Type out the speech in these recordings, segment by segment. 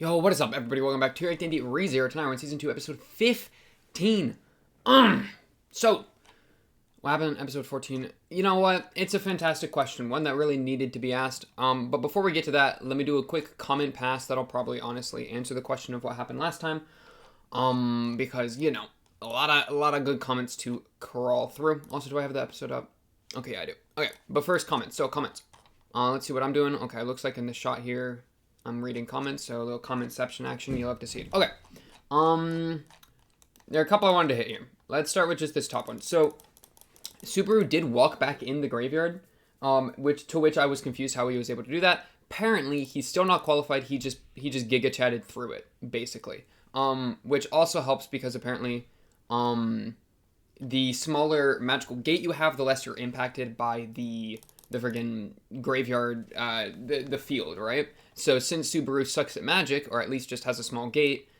Yo, what is up, everybody? Welcome back to D&D ReZero. Tonight we're in Season 2, Episode 15. So, what happened in Episode 14? You know what? It's a fantastic question, one that really needed to be asked. But before we get to that, let me do a quick comment pass that'll probably honestly answer the question of what happened last time. Because, you know, a lot of good comments to crawl through. Also, do I have the episode up? Okay, I do. Okay, but first, comments. So, comments. Let's see what I'm doing. Okay, it looks like in the shot here, I'm reading comments, so a little commentception action. You'll have to see it. Okay. There are a couple I wanted to hit here. Let's start with just this top one. So, Subaru did walk back in the graveyard, which I was confused how he was able to do that. Apparently, he's still not qualified. He just gigachatted through it, basically. Which also helps because apparently, the smaller magical gate you have, the less you're impacted by the friggin' graveyard, the field, right? So since Subaru sucks at magic, or at least just has a small gate,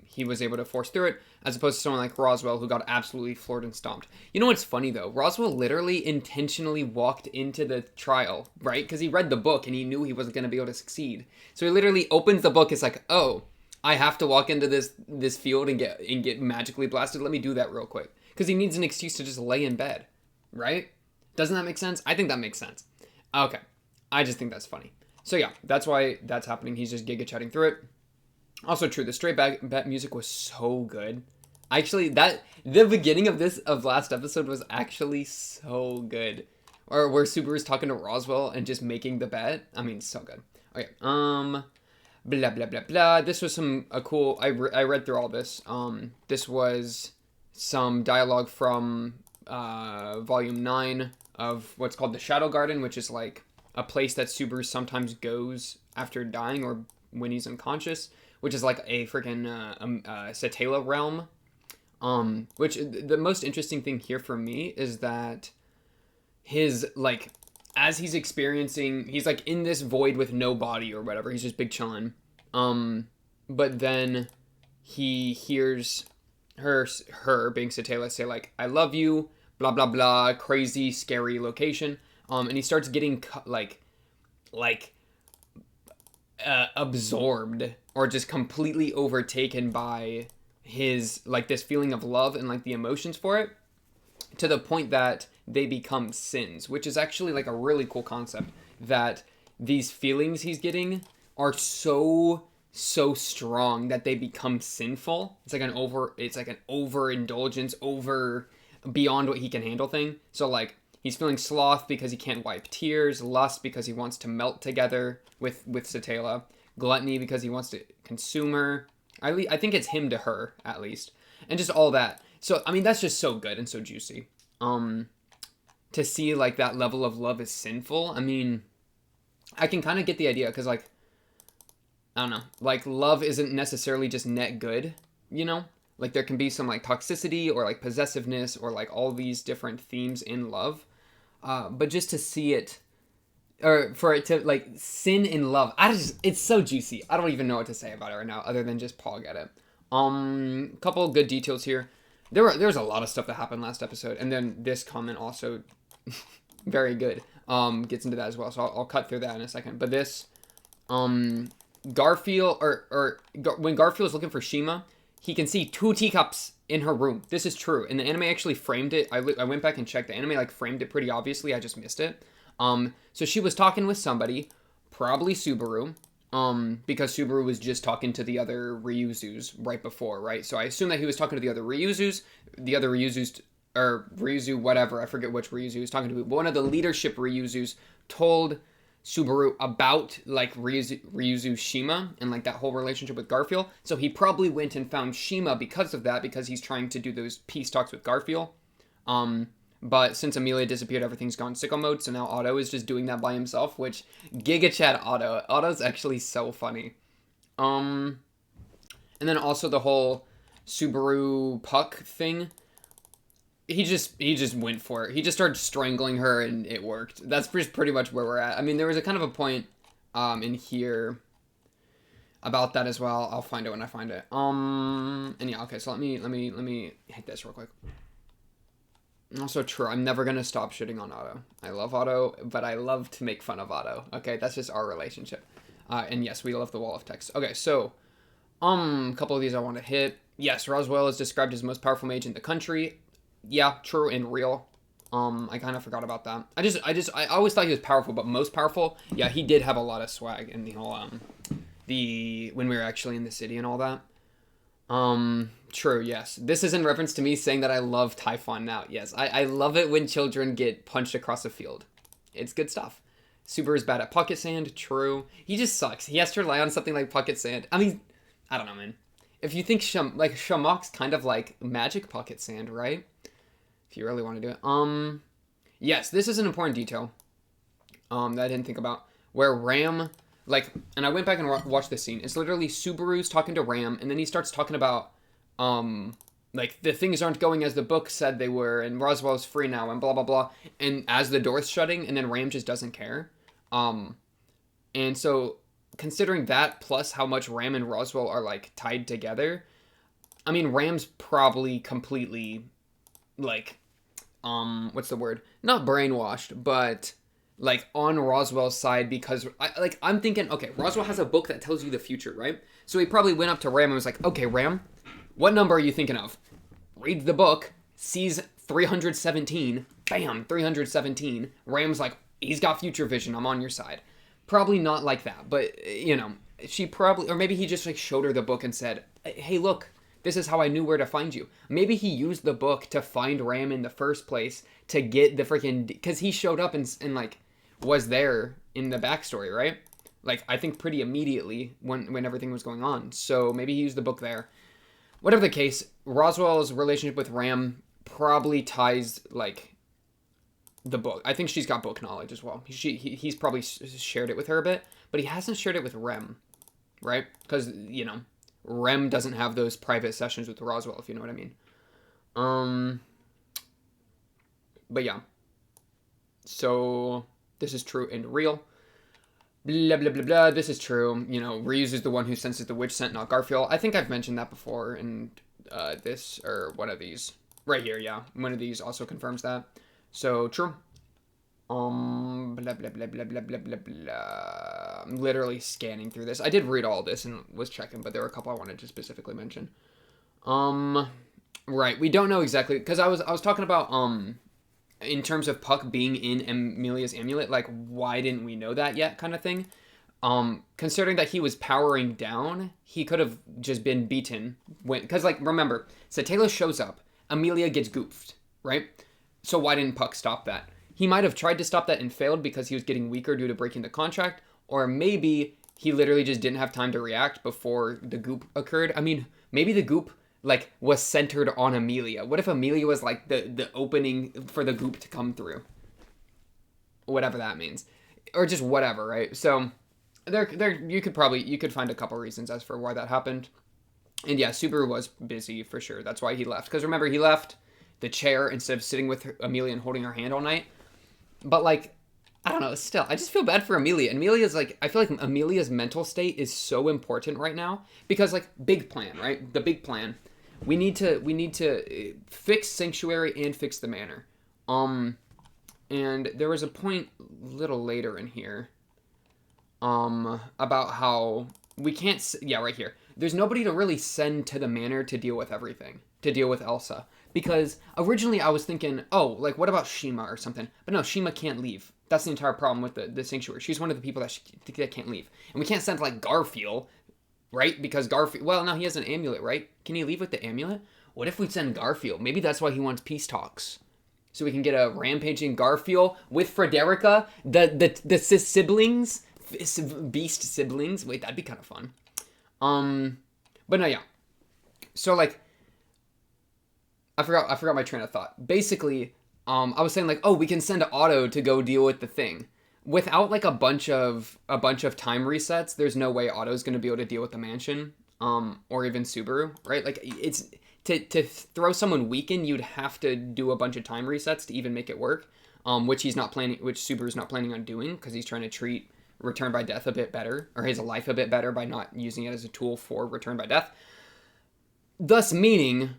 he was able to force through it, as opposed to someone like Roswell, who got absolutely floored and stomped. You know what's funny, though? Roswell literally intentionally walked into the trial, right? Because he read the book, and he knew he wasn't going to be able to succeed. So he literally opens the book, it's like, oh, I have to walk into this field and get magically blasted. Let me do that real quick. Because he needs an excuse to just lay in bed, right? Doesn't that make sense? I think that makes sense. Okay. I just think that's funny. So yeah, that's why that's happening. He's just giga-chatting through it. Also true, the straight bet music was so good. Actually, the beginning of last episode was actually so good. Or where Subaru's talking to Roswell and just making the bet. I mean, so good. Okay, blah, blah, blah, blah. This was a cool, I read through all this. This was some dialogue from Volume 9 of what's called the Shadow Garden, which is like a place that Subaru sometimes goes after dying or when he's unconscious, which is like a freaking Satela realm. Which the most interesting thing here for me is that his, like, as he's experiencing, he's like in this void with no body or whatever, he's just big chillin'. But then he hears her being Satela say like, I love you, blah blah blah, crazy scary location. And he starts getting absorbed or just completely overtaken by his, like, this feeling of love and like the emotions for it, to the point that they become sins, which is actually like a really cool concept, that these feelings he's getting are so strong that they become sinful. It's like an overindulgence, over beyond what he can handle thing. So like, he's feeling sloth because he can't wipe tears, lust because he wants to melt together with Satela, gluttony because he wants to consume her. I think it's him to her, at least. And just all that. So, I mean, that's just so good and so juicy. To see, like, that level of love is sinful. I mean, I can kind of get the idea, because, like, I don't know. Like, love isn't necessarily just net good, you know? Like, there can be some, like, toxicity or, like, possessiveness or, like, all these different themes in love. But just to see it, or for it to, like, sin in love, it's so juicy. I don't even know what to say about it right now, other than just pog at it. Couple good details here. There's a lot of stuff that happened last episode, and then this comment also, very good, gets into that as well, so I'll cut through that in a second. But this, Garfield, when Garfield's looking for Shima, he can see 2 teacups in her room. This is true. And the anime actually framed it. I went back and checked. The anime, like, framed it pretty obviously. I just missed it. So she was talking with somebody, probably Subaru, because Subaru was just talking to the other Ryuzus right before, right? So I assume that he was talking to the other Ryuzus, or Ryuzu, whatever. I forget which Ryuzu he was talking to. But one of the leadership Ryuzus told Subaru about, like, Ryuzu Shima and, like, that whole relationship with Garfield. So he probably went and found Shima because of that, because he's trying to do those peace talks with Garfield. But since Amelia disappeared, everything's gone sicko mode, so now Otto is just doing that by himself, which, gigachad Otto. Otto's actually so funny. And then also the whole Subaru Puck thing. He just went for it. He just started strangling her, and it worked. That's pretty much where we're at. I mean, there was a kind of a point in here about that as well. I'll find it when I find it. And yeah, okay. So let me hit this real quick. Also true. I'm never gonna stop shitting on Otto. I love Otto, but I love to make fun of Otto. Okay, that's just our relationship. And yes, we love the wall of text. Okay, so a couple of these I want to hit. Yes, Roswell is described as the most powerful mage in the country. Yeah, true and real. I kind of forgot about that. I always thought he was powerful, but most powerful. Yeah, he did have a lot of swag in the whole when we were actually in the city and all that. True, yes. This is in reference to me saying that I love Typhon now. Yes, I love it when children get punched across the field. It's good stuff. Super is bad at pocket sand. True. He just sucks. He has to rely on something like pocket sand. I mean, I don't know, man. If you think Shamok's kind of like magic pocket sand, right? If you really want to do it. Yes, this is an important detail. That I didn't think about. Where Ram, like, and I went back and watched this scene. It's literally Subaru's talking to Ram, and then he starts talking about, like, the things aren't going as the book said they were, and Roswell's free now, and blah, blah, blah. And as the door's shutting, and then Ram just doesn't care. And so, considering that, plus how much Ram and Roswell are, like, tied together, I mean, Ram's probably completely, like, what's the word? Not brainwashed, but, like, on Roswell's side, because, I'm thinking, okay, Roswell has a book that tells you the future, right? So he probably went up to Ram and was like, okay, Ram, what number are you thinking of? Reads the book, sees 317, bam, 317. Ram's like, he's got future vision, I'm on your side. Probably not like that, but, you know, she probably, or maybe he just, like, showed her the book and said, hey, look, this is how I knew where to find you. Maybe he used the book to find Ram in the first place to get the freaking, because he showed up and, like, was there in the backstory, right? Like, I think pretty immediately when everything was going on. So maybe he used the book there. Whatever the case, Roswell's relationship with Ram probably ties, like, the book. I think she's got book knowledge as well. He's probably shared it with her a bit, but he hasn't shared it with Rem, right? Because, you know, Rem doesn't have those private sessions with Roswell, if you know what I mean. But yeah. So, this is true and real. Blah, blah, blah, blah. This is true. You know, Ryu's is the one who senses the witch scent, not Garfield. I think I've mentioned that before in this, or one of these. Right here, yeah. One of these also confirms that. So, true. Blah, blah, blah, blah, blah, blah, blah, blah. I'm literally scanning through this. I did read all this and was checking, but there were a couple I wanted to specifically mention. Right. We don't know exactly, because I was talking about, in terms of Puck being in Amelia's amulet, like, why didn't we know that yet, kind of thing. Considering that he was powering down, he could have just been beaten. Because, like, remember, Satela shows up, Amelia gets goofed, right? So why didn't Puck stop that? He might have tried to stop that and failed because he was getting weaker due to breaking the contract, or maybe he literally just didn't have time to react before the goop occurred. I mean, maybe the goop, like, was centered on Amelia. What if Amelia was, like, the opening for the goop to come through? Whatever that means. Or just whatever, right? So, you could find a couple reasons as for why that happened. And yeah, Subaru was busy for sure. That's why he left. Because remember, he left the chair instead of sitting with Amelia and holding her hand all night. But, like, I don't know, still, I just feel bad for Amelia. Amelia's, like, I feel like Amelia's mental state is so important right now. Because, like, big plan, right? The big plan. We need to fix Sanctuary and fix the Manor. And there was a point a little later in here, about how we can't, yeah, right here. There's nobody to really send to the Manor to deal with everything, to deal with Elsa. Because originally I was thinking, oh, like, what about Shima or something? But no, Shima can't leave. That's the entire problem with the Sanctuary. She's one of the people that can't leave. And we can't send, like, Garfield, right? Because Garfield, well, no, he has an amulet, right? Can he leave with the amulet? What if we send Garfield? Maybe that's why he wants peace talks. So we can get a rampaging Garfield with Frederica, the siblings, beast siblings. Wait, that'd be kind of fun. But no, yeah. So, like, I forgot my train of thought. Basically, I was saying, like, oh, we can send Otto to go deal with the thing. Without, like, a bunch of time resets, there's no way Otto's going to be able to deal with the mansion, or even Subaru, right? Like, it's to throw someone weakened, you'd have to do a bunch of time resets to even make it work, which Subaru's not planning on doing, because he's trying to treat Return by Death a bit better, or his life a bit better by not using it as a tool for Return by Death. Thus meaning,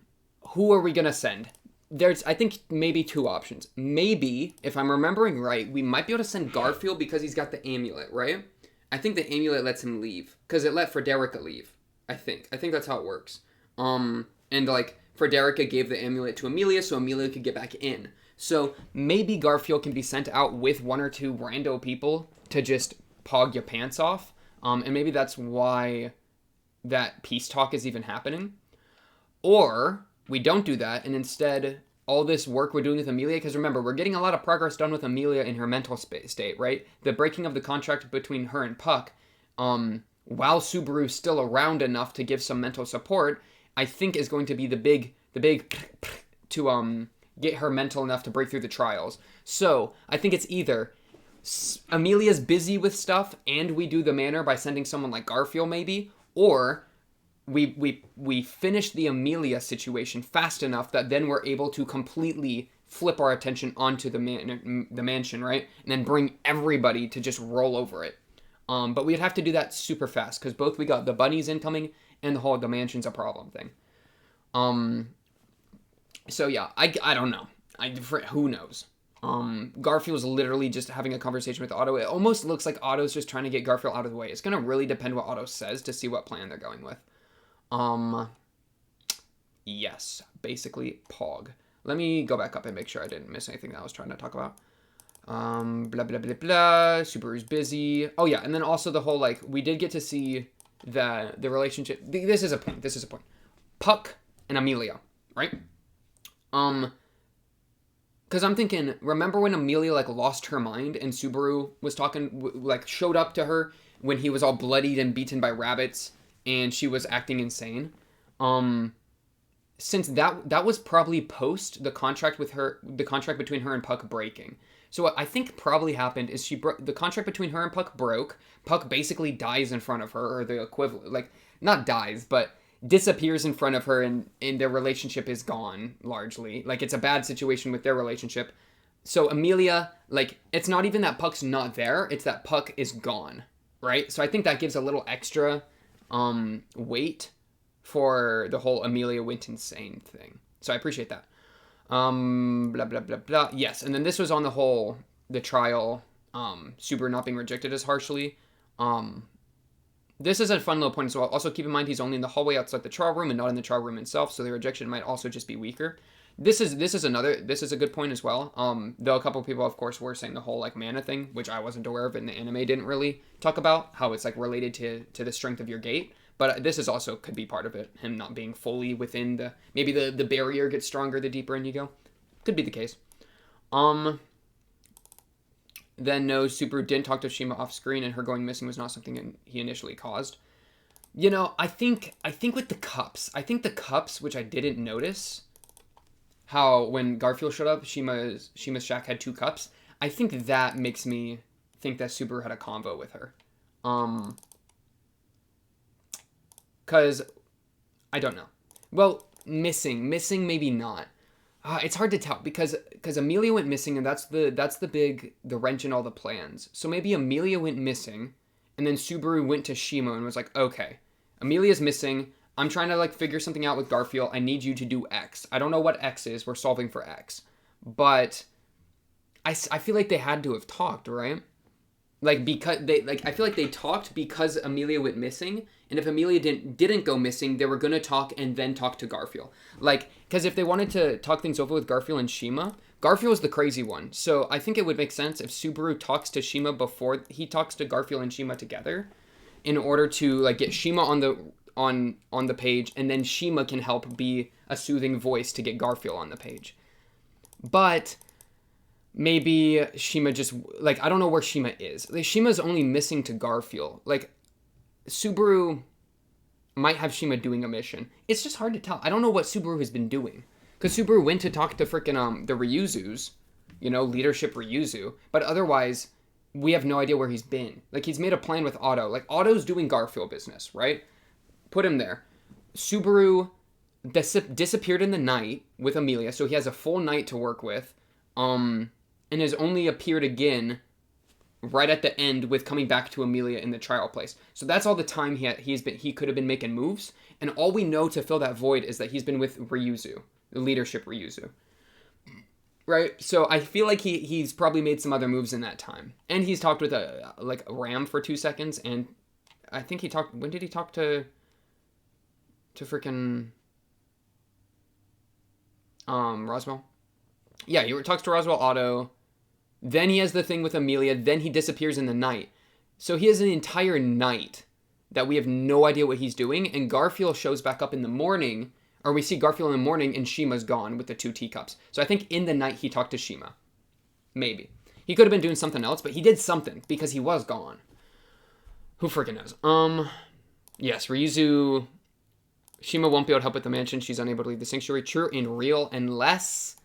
who are we going to send? There's, I think, maybe two options. Maybe, if I'm remembering right, we might be able to send Garfield because he's got the amulet, right? I think the amulet lets him leave because it let Frederica leave. I think that's how it works. And like Frederica gave the amulet to Amelia so Amelia could get back in. So maybe Garfield can be sent out with one or two rando people to just pog your pants off. And maybe that's why that peace talk is even happening. Or we don't do that, and instead all this work we're doing with Amelia, because remember, we're getting a lot of progress done with Amelia in her mental state, right? The breaking of the contract between her and Puck, while Subaru's still around enough to give some mental support, I think is going to be the big to get her mental enough to break through the trials. So I think it's either Amelia's busy with stuff and we do the manor by sending someone like Garfield maybe, or we finish the Amelia situation fast enough that then we're able to completely flip our attention onto the mansion, right? And then bring everybody to just roll over it. But we'd have to do that super fast because both we got the bunnies incoming and the mansion's a problem thing. So yeah, I don't know. Who knows? Garfield's literally just having a conversation with Otto. It almost looks like Otto's just trying to get Garfield out of the way. It's gonna really depend what Otto says to see what plan they're going with. Yes, basically Pog. Let me go back up and make sure I didn't miss anything that I was trying to talk about. Blah, blah, blah, blah. Subaru's busy. Oh, yeah, and then also the whole, like, we did get to see the relationship. This is a point. Puck and Amelia, right? Because I'm thinking, remember when Amelia, like, lost her mind and Subaru was talking, like, showed up to her when he was all bloodied and beaten by rabbits and she was acting insane? Since that was probably post the contract between her and Puck breaking. So what I think probably happened is the contract between her and Puck broke. Puck basically dies in front of her, or the equivalent, like, not dies, but disappears in front of her, and their relationship is gone, largely. Like, it's a bad situation with their relationship. So Amelia, like, it's not even that Puck's not there, it's that Puck is gone, right? So I think that gives a little extra weight for the whole Amelia went insane thing. So I appreciate that. Blah, blah, blah, blah. Yes, and then this was on the trial, Subaru not being rejected as harshly. This is a fun little point as well. Also, keep in mind he's only in the hallway outside the trial room and not in the trial room itself, so the rejection might also just be weaker. This is a good point as well. Though a couple of people, of course, were saying the whole, like, mana thing, which I wasn't aware of, and the anime didn't really talk about, how it's, like, related to the strength of your gate. But this is also could be part of it. Him not being fully within maybe the barrier gets stronger the deeper in you go. Could be the case. Then no, Subaru didn't talk to Shima off screen, and her going missing was not something he initially caused. You know, I think with the cups, which I didn't notice, how when Garfield showed up, Shima's shack had 2 cups. I think that makes me think that Subaru had a convo with her. Because, I don't know. Well, missing maybe not. It's hard to tell because Amelia went missing, and that's the wrench in all the plans. So maybe Amelia went missing, and then Subaru went to Shima and was like, okay, Amelia's missing. I'm trying to, like, figure something out with Garfield. I need you to do X. I don't know what X is. We're solving for X. But I feel like they had to have talked, right? Like, because I feel like they talked because Amelia went missing, and if Amelia didn't go missing, they were gonna talk and then talk to Garfield. Like, because if they wanted to talk things over with Garfield and Shima, Garfield was the crazy one. So I think it would make sense if Subaru talks to Shima before he talks to Garfield and Shima together, in order to, like, get Shima on the page, and then Shima can help be a soothing voice to get Garfield on the page. But maybe Shima just, like, I don't know where Shima is. Like, Shima's only missing to Garfield. Like, Subaru might have Shima doing a mission. It's just hard to tell. I don't know what Subaru has been doing. Because Subaru went to talk to frickin' the Ryuzus, leadership Ryuzu. But otherwise, we have no idea where he's been. Like, he's made a plan with Otto. Like, Otto's doing Garfield business, right? Put him there. Subaru disappeared in the night with Amelia, so he has a full night to work with. And has only appeared again right at the end with coming back to Amelia in the trial place. So that's all the time he could have been making moves. And all we know to fill that void is that he's been with Ryuzu, the leadership Ryuzu. right? So I feel like he's probably made some other moves in that time, and he's talked with a Ram for 2 seconds, and I think he talked. When did he talk to freaking Roswell? Yeah, he talks to Roswell Otto. Then he has the thing with Amelia. Then he disappears in the night. So he has an entire night that we have no idea what he's doing, and Garfield shows back up in the morning, or we see Garfield in the morning, and Shima's gone with the 2 teacups. So I think in the night he talked to Shima. Maybe. He could have been doing something else, but he did something, because he was gone. Who freaking knows? Yes, Ryuzu... Shima won't be able to help with the mansion. She's unable to leave the sanctuary. True and real, unless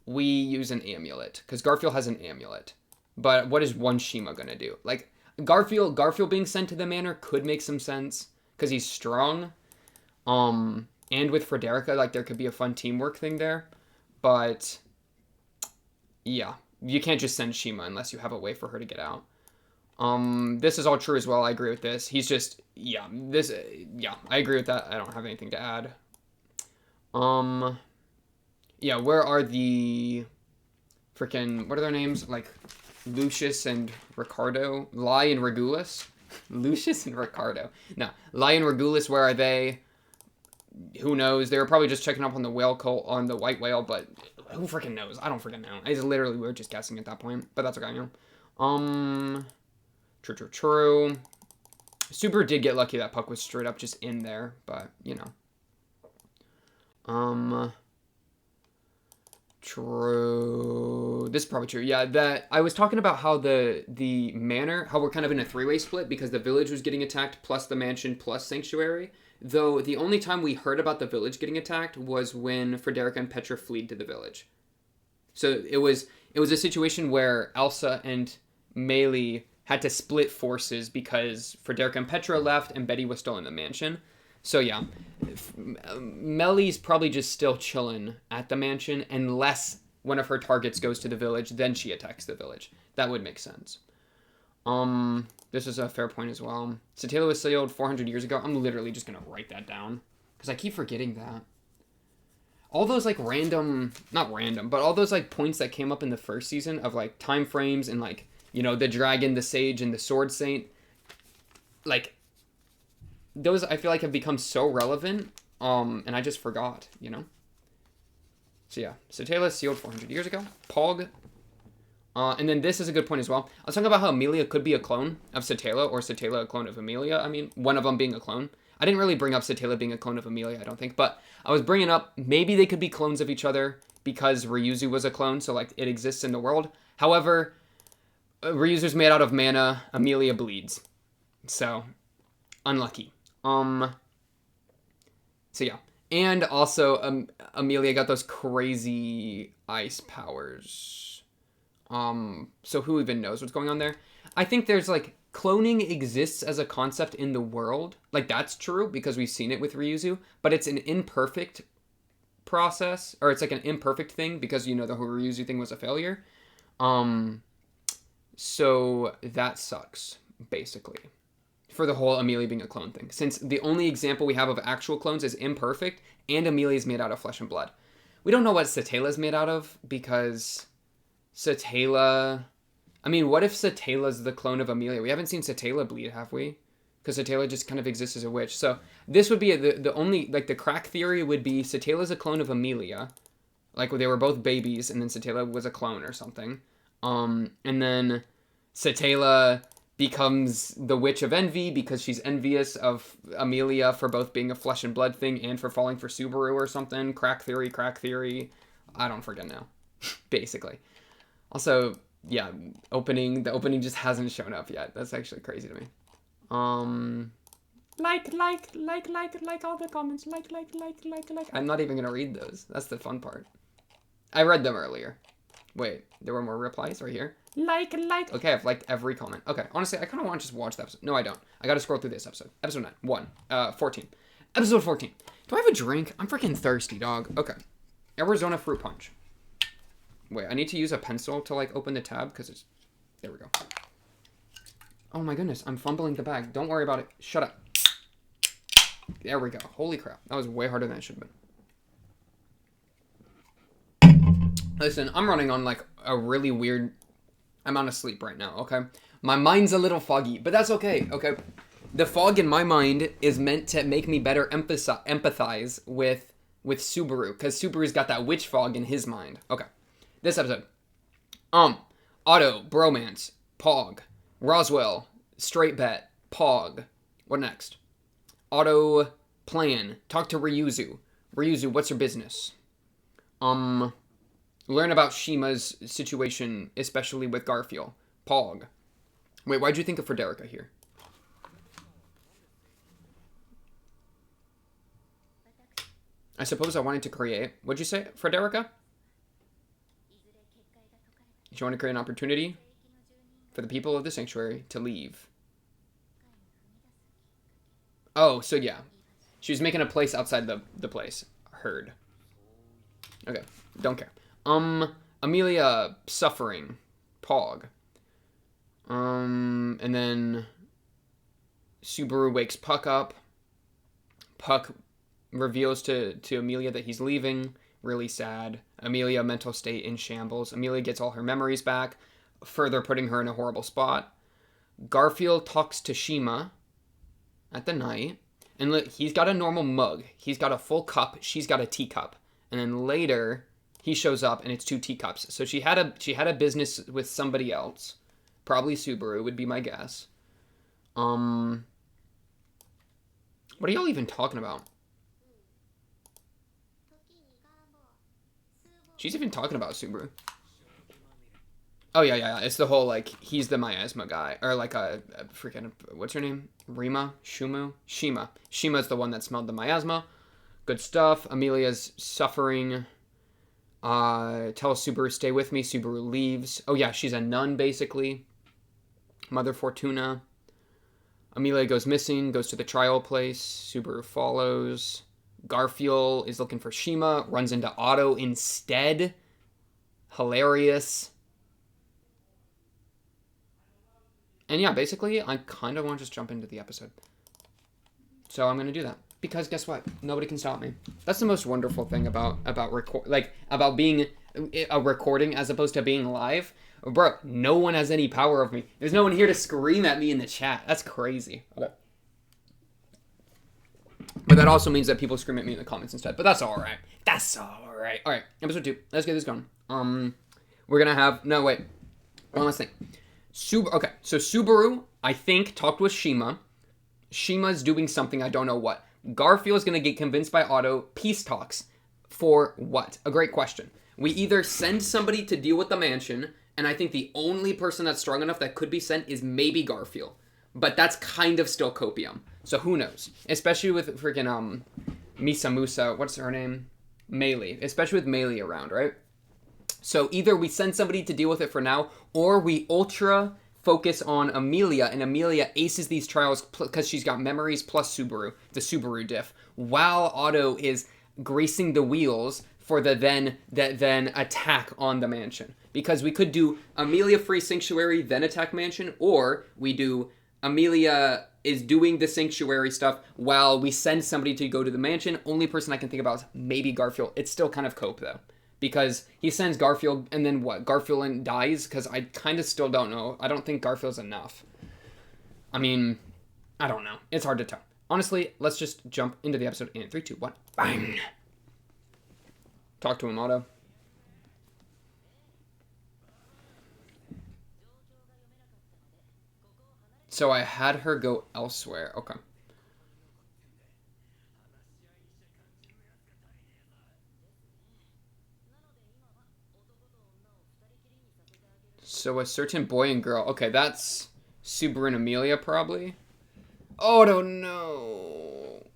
we use an amulet, because Garfield has an amulet. But what is one Shima gonna do? Like, Garfield being sent to the manor could make some sense, because he's strong. And with Frederica, like, there could be a fun teamwork thing there. But, yeah. You can't just send Shima unless you have a way for her to get out. This is all true as well. I agree with this. He's just, yeah, I agree with that. I don't have anything to add. Yeah, where are the freaking, what are their names? Like, Lucius and Ricardo? Lai and Regulus? Lucius and Ricardo. No, Lai and Regulus, where are they? Who knows? They were probably just checking up on the whale cult, on the white whale, but who freaking knows? I don't freaking know. It's literally, we were just guessing at that point, but that's okay, you know. True. Subaru did get lucky that Puck was straight up just in there, but, you know. True. This is probably true. Yeah, that I was talking about how the manor, how we're kind of in a 3-way split because the village was getting attacked plus the mansion plus sanctuary. Though the only time we heard about the village getting attacked was when Frederica and Petra fled to the village. So it was a situation where Elsa and Meili had to split forces because Frederica and Petra left and Betty was still in the mansion. So yeah, Melly's probably just still chilling at the mansion unless one of her targets goes to the village, then she attacks the village. That would make sense. This is a fair point as well. Satela was sealed 400 years ago. I'm literally just going to write that down because I keep forgetting that. All those like not random, but all those like points that came up in the first season of like time frames and like, you know, the dragon, the sage, and the sword saint, like, those I feel like have become so relevant, and I just forgot, you know? So yeah, Satela sealed 400 years ago. Pog. And then this is a good point as well. I was talking about how Amelia could be a clone of Satela, or Satela a clone of Amelia. I mean, one of them being a clone. I didn't really bring up Satela being a clone of Amelia, I don't think, but I was bringing up maybe they could be clones of each other because Ryuzu was a clone, so like it exists in the world. However, Ryuzu's made out of mana, Amelia bleeds. So, unlucky. So yeah. And also, Amelia got those crazy ice powers. So who even knows what's going on there? I think there's, like, cloning exists as a concept in the world. Like, that's true, because we've seen it with Ryuzu. But it's an imperfect process, or it's, like, an imperfect thing, because, you know, the whole Ryuzu thing was a failure. So that sucks, basically, for the whole Amelia being a clone thing. Since the only example we have of actual clones is imperfect, and Amelia's made out of flesh and blood. We don't know what Satela's made out of, because Satela... I mean, what if Satela's the clone of Amelia? We haven't seen Satela bleed, have we? Because Satela just kind of exists as a witch. So this would be the only... Like, the crack theory would be Satela's a clone of Amelia. Like, they were both babies, and then Satela was a clone or something. And then Satela becomes the Witch of Envy because she's envious of Amelia for both being a flesh and blood thing and for falling for Subaru or something. Crack theory. I don't forget now. Basically. Also, yeah, the opening just hasn't shown up yet. That's actually crazy to me. Like all the comments. Like. I'm not even gonna read those. That's the fun part. I read them earlier. Wait, there were more replies right here. Like. Okay, I've liked every comment. Okay, honestly, I kind of want to just watch the episode. No, I don't. I gotta scroll through this episode. Episode 14. Episode 14. Do I have a drink? I'm freaking thirsty, dog. Okay. Arizona fruit punch. Wait, I need to use a pencil to, like, open the tab, because it's... There we go. Oh my goodness, I'm fumbling the bag. Don't worry about it. Shut up. There we go. Holy crap. That was way harder than it should have been. Listen, I'm running on like a really weird amount of sleep right now, okay? My mind's a little foggy, but that's okay, okay? The fog in my mind is meant to make me better empathize with Subaru, because Subaru's got that witch fog in his mind. Okay. This episode. Otto, bromance, Pog. Roswell, straight bet, Pog. What next? Otto, plan, talk to Ryuzu. Ryuzu, what's your business? Learn about Shima's situation, especially with Garfield. Pog. Wait, why'd you think of Frederica here? I suppose I wanted to create... What'd you say, Frederica? You want to create an opportunity for the people of the sanctuary to leave. Oh, so yeah. She was making a place outside the place. Heard. Okay, don't care. Amelia suffering. Pog. And then Subaru wakes Puck up. Puck reveals to Amelia that he's leaving. Really sad. Amelia, mental state in shambles. Amelia gets all her memories back, further putting her in a horrible spot. Garfield talks to Shima at the night. And look, he's got a normal mug. He's got a full cup. She's got a teacup. And then later, he shows up and it's 2 teacups. So she had a business with somebody else. Probably Subaru would be my guess. What are y'all even talking about? She's even talking about Subaru. Oh, yeah. It's the whole, like, he's the miasma guy. Or, like, a freaking, what's her name? Rima? Shumu? Shima. Shima's the one that smelled the miasma. Good stuff. Amelia's suffering. Tells Subaru, stay with me. Subaru leaves. Oh, yeah, she's a nun, basically. Mother Fortuna. Amelia goes missing, goes to the trial place. Subaru follows. Garfield is looking for Shima, runs into Otto instead. Hilarious. And yeah, basically, I kind of want to just jump into the episode. So I'm going to do that. Because guess what? Nobody can stop me. That's the most wonderful thing about being a recording as opposed to being live. Bro, no one has any power over me. There's no one here to scream at me in the chat. That's crazy. Okay. But that also means that people scream at me in the comments instead. But that's alright. That's alright. Alright, episode 2. Let's get this going. We're gonna have... No, wait. One last thing. Okay, so Subaru, I think, talked with Shima. Shima's doing something, I don't know what. Garfield's gonna get convinced by Otto. Peace talks. For what? A great question. We either send somebody to deal with the mansion, and I think the only person that's strong enough that could be sent is maybe Garfield. But that's kind of still copium. So who knows? Especially with freaking Misa Musa, what's her name? Melee. Especially with Melee around, right? So either we send somebody to deal with it for now, or we ultra focus on Amelia, and Amelia aces these trials because she's got memories plus Subaru, the Subaru diff, while Otto is gracing the wheels for the then attack on the mansion. Because we could do Amelia free sanctuary, then attack mansion, or we do Amelia is doing the sanctuary stuff while we send somebody to go to the mansion. Only person I can think about is maybe Garfield. It's still kind of cope, though. Because he sends Garfield, and then what? Garfield dies? Because I kind of still don't know. I don't think Garfield's enough. I mean, I don't know. It's hard to tell. Honestly, let's just jump into the episode in 3, 2, 1. Bang! Talk to him, Otto. So I had her go elsewhere. Okay. So a certain boy and girl. Okay, that's Subaru and Amelia, probably. Oh, no.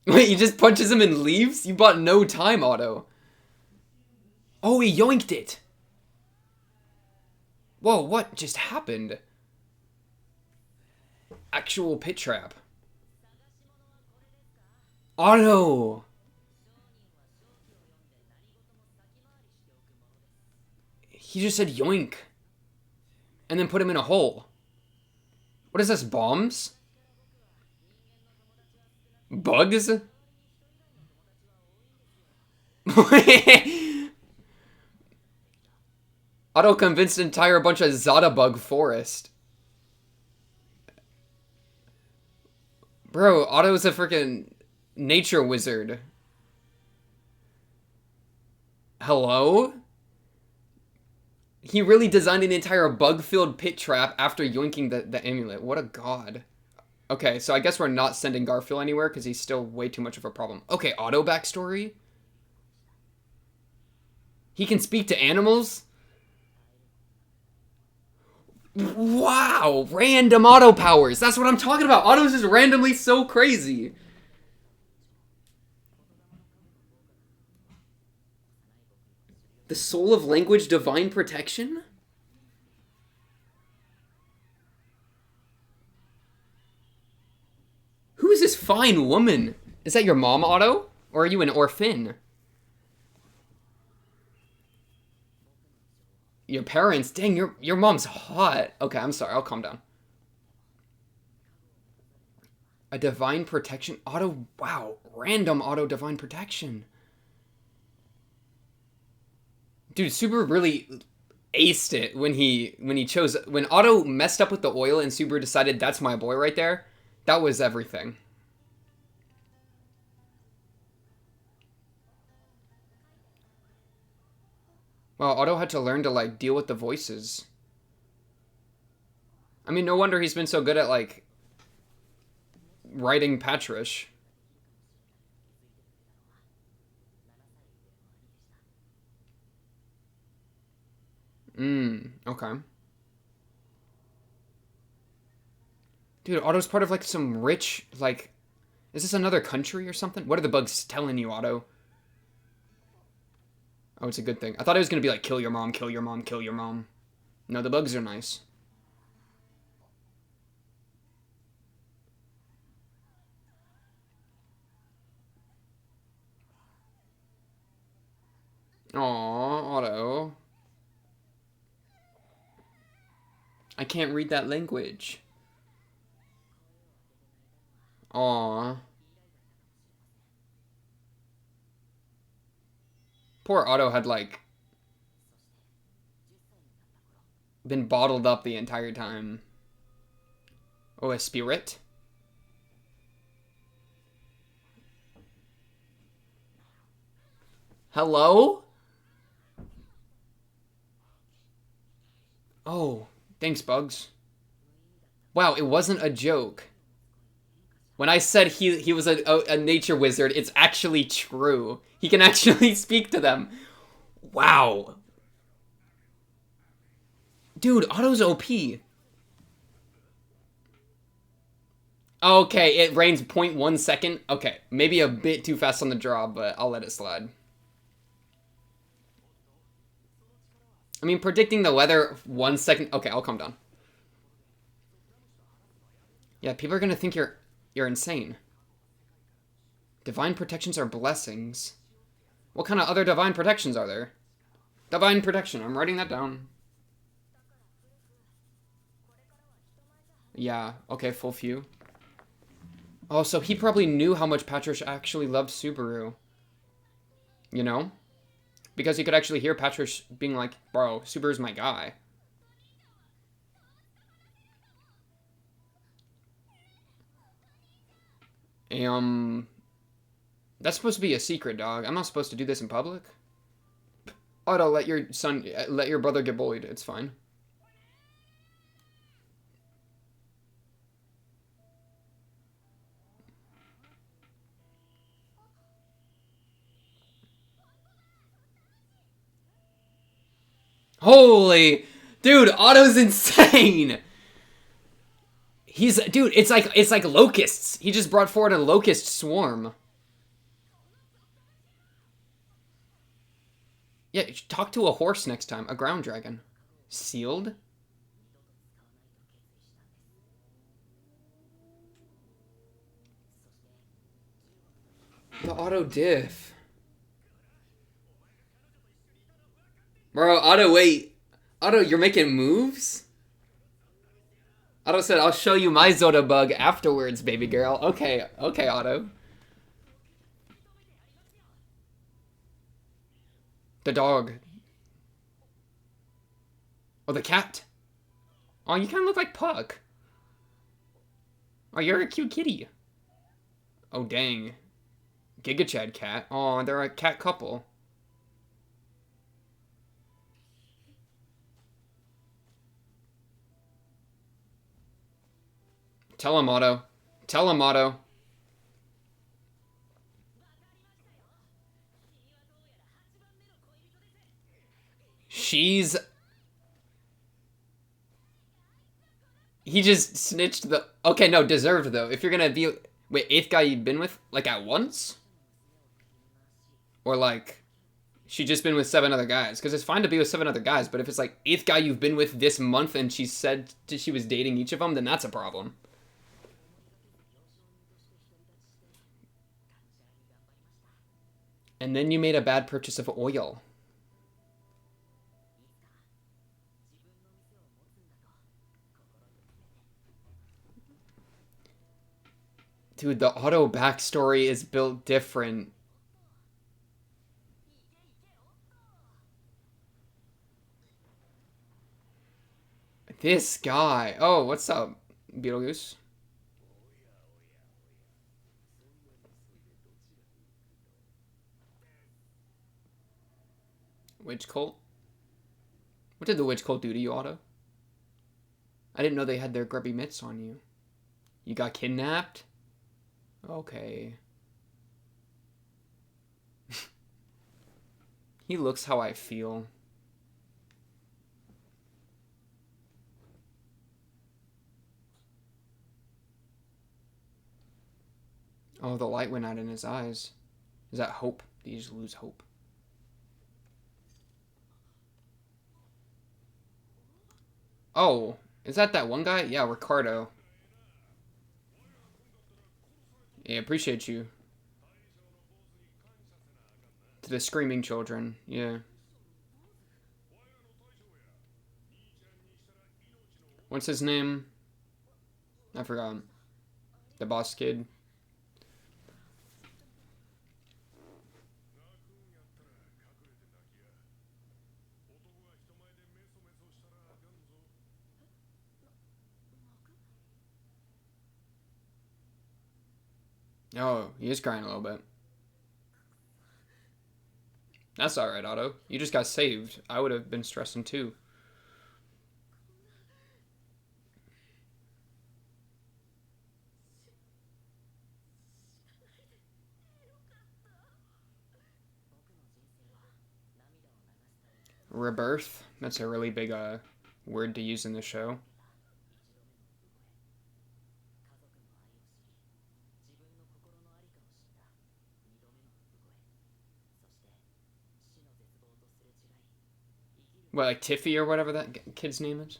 Wait, he just punches him and leaves? You bought no time, Otto. Oh, he yoinked it. Whoa, what just happened? Actual pit trap. Otto! He just said yoink. And then put him in a hole. What is this, bombs? Bugs? Otto convinced an entire bunch of Zodabug forest. Bro, Otto's a freaking nature wizard. Hello? He really designed an entire bug-filled pit trap after yoinking the amulet. What a god. Okay, so I guess we're not sending Garfield anywhere because he's still way too much of a problem. Okay, Otto backstory? He can speak to animals? Wow, random Otto powers. That's what I'm talking about. Otto's just randomly so crazy. The soul of language, divine protection? Who is this fine woman? Is that your mom, Otto? Or are you an orphan? Your parents? Dang, your mom's hot. Okay, I'm sorry. I'll calm down. A divine protection? Otto, wow. Random Otto divine protection. Dude, Subaru really aced it when Otto messed up with the oil and Subaru decided that's my boy right there. That was everything. Well, Otto had to learn to, like, deal with the voices. I mean, no wonder he's been so good at, like, writing Patrish. Okay. Dude, Otto's part of, like, some rich, like... Is this another country or something? What are the bugs telling you, Otto? Oh, it's a good thing. I thought it was gonna be like, kill your mom, kill your mom, kill your mom. No, the bugs are nice. Aww, Otto. I can't read that language. Aww. Poor Otto had, like, been bottled up the entire time. Oh, a spirit? Hello? Oh, thanks, Bugs. Wow, it wasn't a joke. When I said he was a nature wizard, it's actually true. He can actually speak to them. Wow. Dude, Otto's OP. Okay, it rains 0.1 second. Okay, maybe a bit too fast on the draw, but I'll let it slide. I mean, predicting the weather 1 second... Okay, I'll calm down. Yeah, people are gonna think you're insane. Divine protections are blessings. What kind of other divine protections are there? Divine protection. I'm writing that down. Yeah, okay, full few. Oh, so he probably knew how much Patrish actually loved Subaru. You know? Because he could actually hear Patrish being like, bro, Subaru's my guy. That's supposed to be a secret, dog. I'm not supposed to do this in public. Otto, let your brother get bullied. It's fine. Holy, dude, Otto's insane. Dude, it's like locusts. He just brought forward a locust swarm. Yeah, talk to a horse next time. A ground dragon. Sealed? The auto diff. Bro, Otto, wait. Otto, you're making moves? Otto said, I'll show you my Zoda bug afterwards, baby girl. Okay, Otto. The dog. Oh, the cat. Oh, you kind of look like Puck. Oh, you're a cute kitty. Oh, dang. Gigachad cat. Oh, they're a cat couple. Tell him, Otto. Tell him, Otto. She's... He just snitched the... Okay, no, deserved, though. If you're gonna be... Wait, 8th guy you've been with? Like, at once? Or, like... She just been with 7 other guys? Because it's fine to be with 7 other guys, but if it's, like, 8th guy you've been with this month and she said she was dating each of them, then that's a problem. And then you made a bad purchase of oil. Dude, the Otto backstory is built different. This guy. Oh, what's up, Beetlejuice? Witch cult? What did the witch cult do to you, Otto? I didn't know they had their grubby mitts on you. You got kidnapped? Okay. He looks how I feel. Oh, the light went out in his eyes. Is that hope? Did he just lose hope? Oh, is that one guy? Yeah, Ricardo. Yeah, appreciate you. To the screaming children, yeah. What's his name? I forgot. The boss kid. Oh, he is crying a little bit. That's alright, Otto. You just got saved. I would have been stressing too. Rebirth? That's a really big word to use in the show. What, like Tiffy or whatever that kid's name is?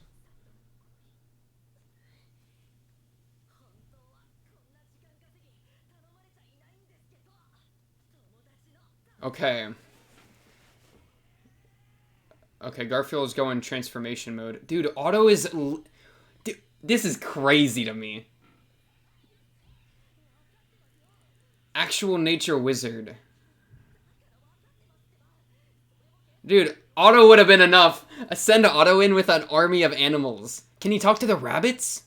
Okay. Okay, Garfield's going transformation mode. Dude, Otto is... Dude, this is crazy to me. Actual nature wizard. Dude, Otto would have been enough. Send Otto in with an army of animals. Can he talk to the rabbits?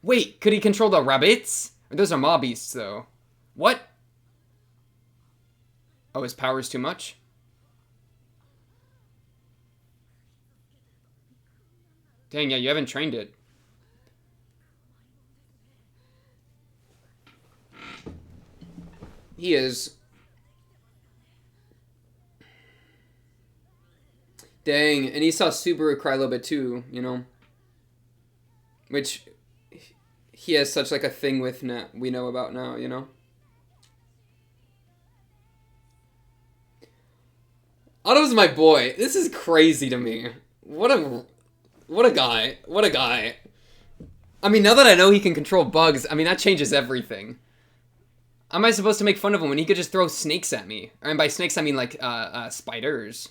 Wait, could he control the rabbits? Those are mob beasts, though. What? Oh, his power's too much? Dang, yeah, you haven't trained it. He is. Dang, and he saw Subaru cry a little bit too, you know? Which he has such like a thing with now, we know about now, you know? Otto's my boy. This is crazy to me. What a guy. What a guy. I mean, now that I know he can control bugs, I mean, that changes everything. How am I supposed to make fun of him when he could just throw snakes at me? And by snakes, I mean, like, spiders.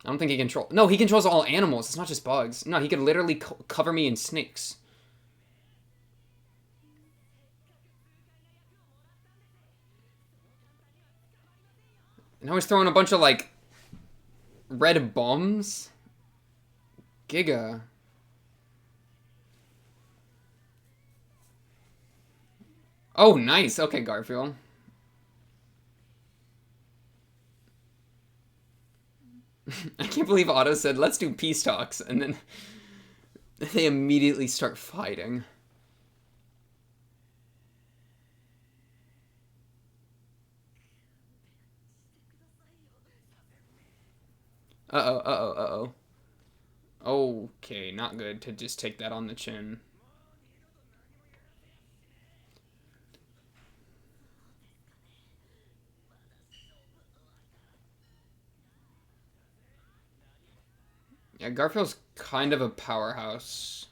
I don't think he controls... No, he controls all animals. It's not just bugs. No, he could literally cover me in snakes. And now he's throwing a bunch of, like... Red bombs? Giga. Oh, nice. Okay, Garfield. I can't believe Otto said, let's do peace talks, and then they immediately start fighting. Uh-oh, uh-oh, uh-oh. Okay, not good to just take that on the chin. Yeah, Garfield's kind of a powerhouse.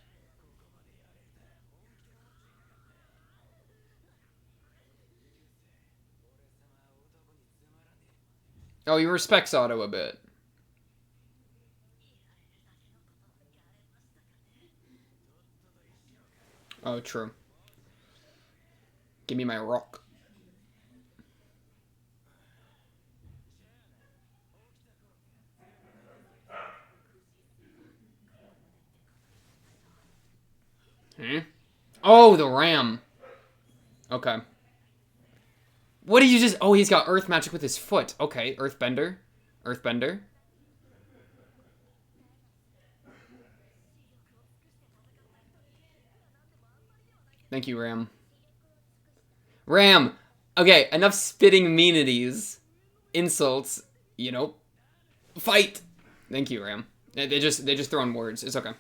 Oh, he respects Otto a bit. Oh, true. Give me my rock. Hmm? Oh, the ram. Okay. What did you just... Oh, he's got earth magic with his foot. Okay, earthbender. Earthbender. Thank you, Ram. Ram! Okay, enough spitting amenities. Insults. You know. Fight! Thank you, Ram. They just throw in words. It's okay.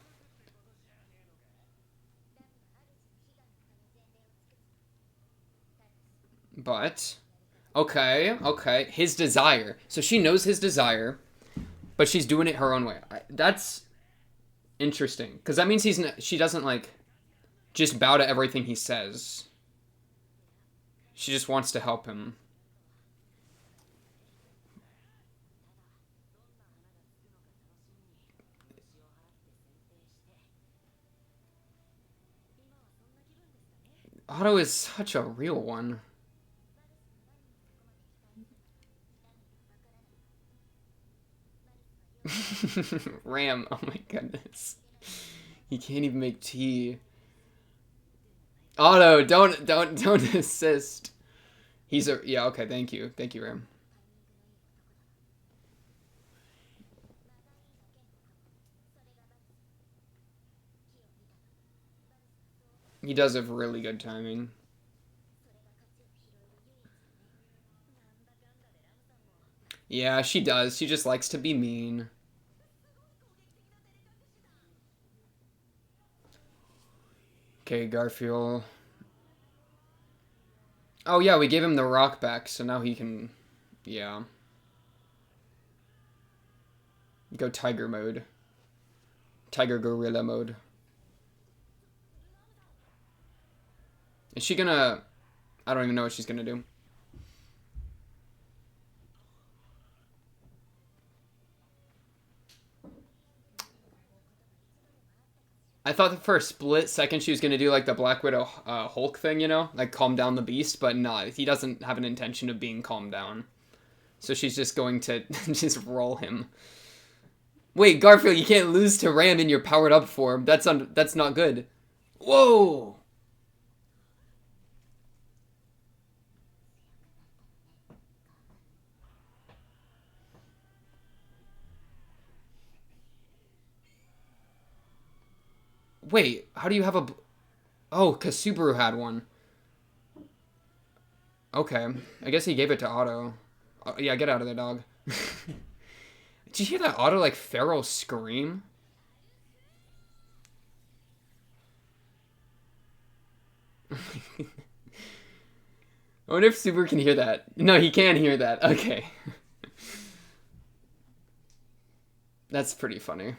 But... Okay, okay. His desire. So she knows his desire, but she's doing it her own way. That's interesting. Because that means she doesn't, like, just bow to everything he says. She just wants to help him. Otto is such a real one. Ram, oh my goodness. He can't even make tea. Otto, don't assist. Yeah, okay, thank you. Thank you, Ram. He does have really good timing. Yeah, she does. She just likes to be mean. Okay, Garfield. Oh yeah, we gave him the rock back, so now he can... Yeah. Go tiger mode. Tiger gorilla mode. Is she gonna... I don't even know what she's gonna do. I thought for a split second she was gonna do like the Black Widow Hulk thing, you know? Like calm down the beast, but nah, he doesn't have an intention of being calmed down. So she's just going to just roll him. Wait, Garfield, you can't lose to Ram in your powered up form. That's not good. Whoa! Wait, how do you have a... Oh, because Subaru had one. Okay. I guess he gave it to Otto. Yeah, get out of there, dog. Did you hear that Otto, like, feral scream? I wonder if Subaru can hear that. No, he can hear that. Okay. That's pretty funny.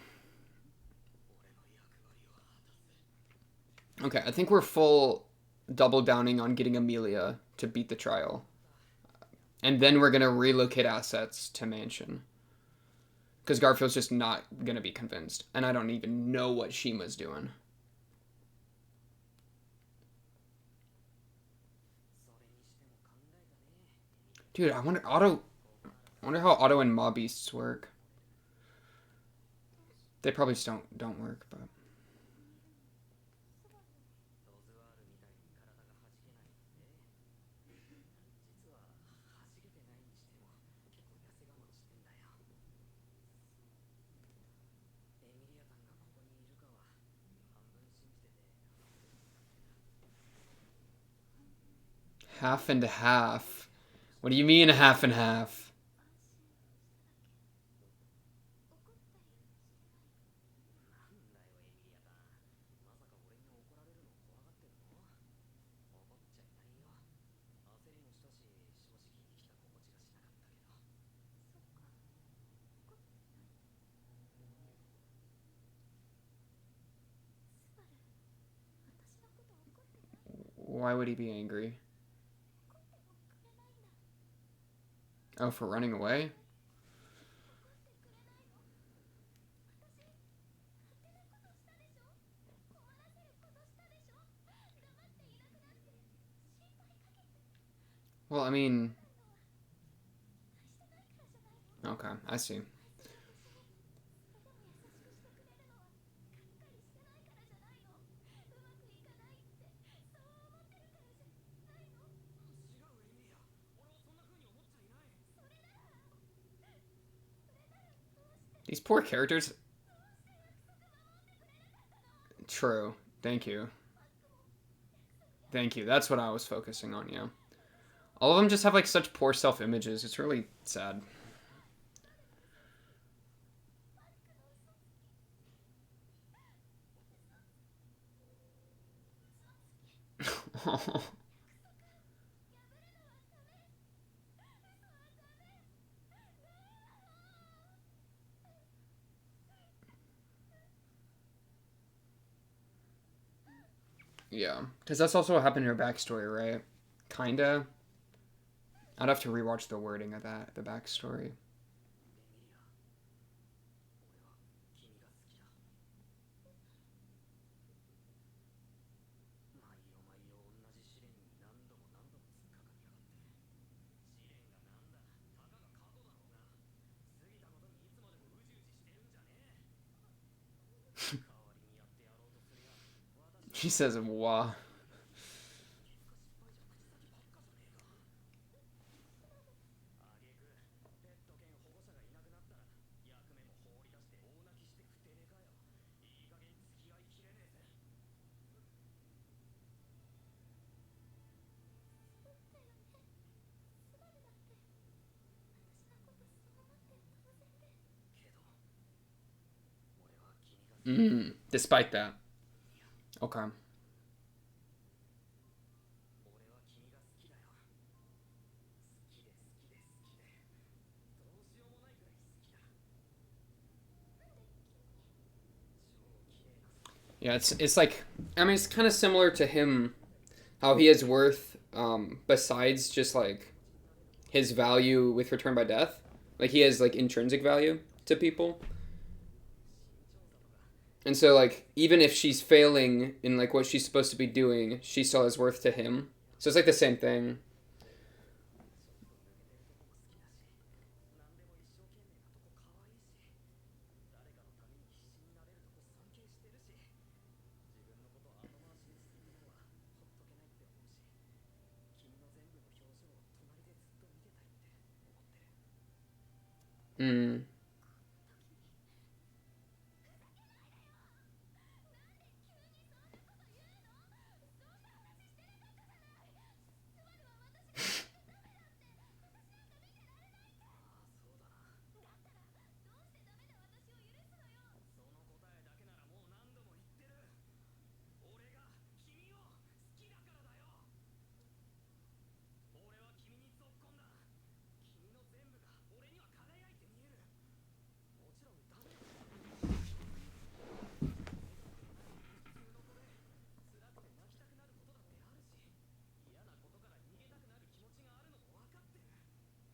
Okay, I think we're full double downing on getting Amelia to beat the trial. And then we're going to relocate assets to Mansion. Because Garfield's just not going to be convinced. And I don't even know what Shima's doing. Dude, I wonder how Otto and Mob Beasts work. They probably just don't work, but half and half. What do you mean half and half? Why would he be angry? Oh, for running away? Well, I mean, okay, I see. These poor characters. True. Thank you. Thank you. That's what I was focusing on, yeah. All of them just have like such poor self-images. It's really sad. Yeah, because that's also what happened in her backstory, right? Kinda. I'd have to rewatch the wording of that, the backstory. She says, "Wah." Despite that, okay. Yeah, it's like I mean it's kind of similar to him, how he has worth besides just like his value with Return by Death. Like he has like intrinsic value to people. And so like even if she's failing in like what she's supposed to be doing, she still has worth to him. So it's like the same thing. Mm.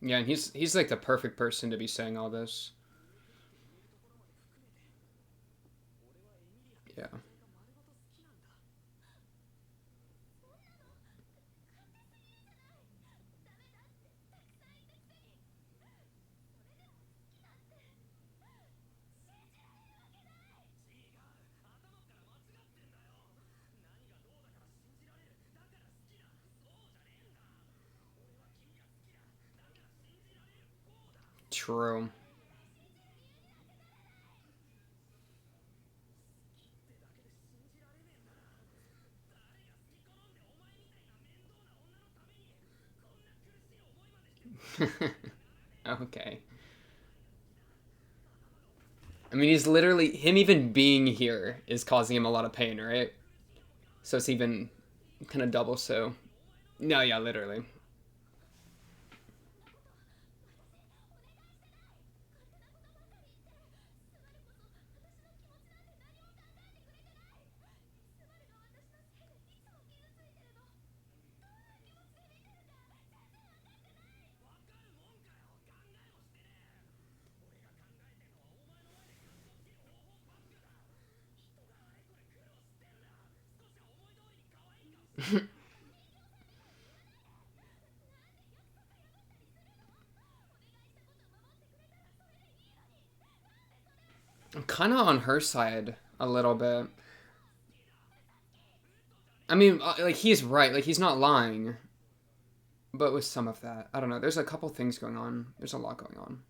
Yeah, and he's like the perfect person to be saying all this. Yeah. True. Okay. I mean, he's literally him. Even being here is causing him a lot of pain, right? So it's even kind of double. So no, yeah, literally. I'm kind of on her side a little bit. I mean, like he's right. Like he's not lying, but with some of that, I don't know. There's a couple things going on. There's a lot going on.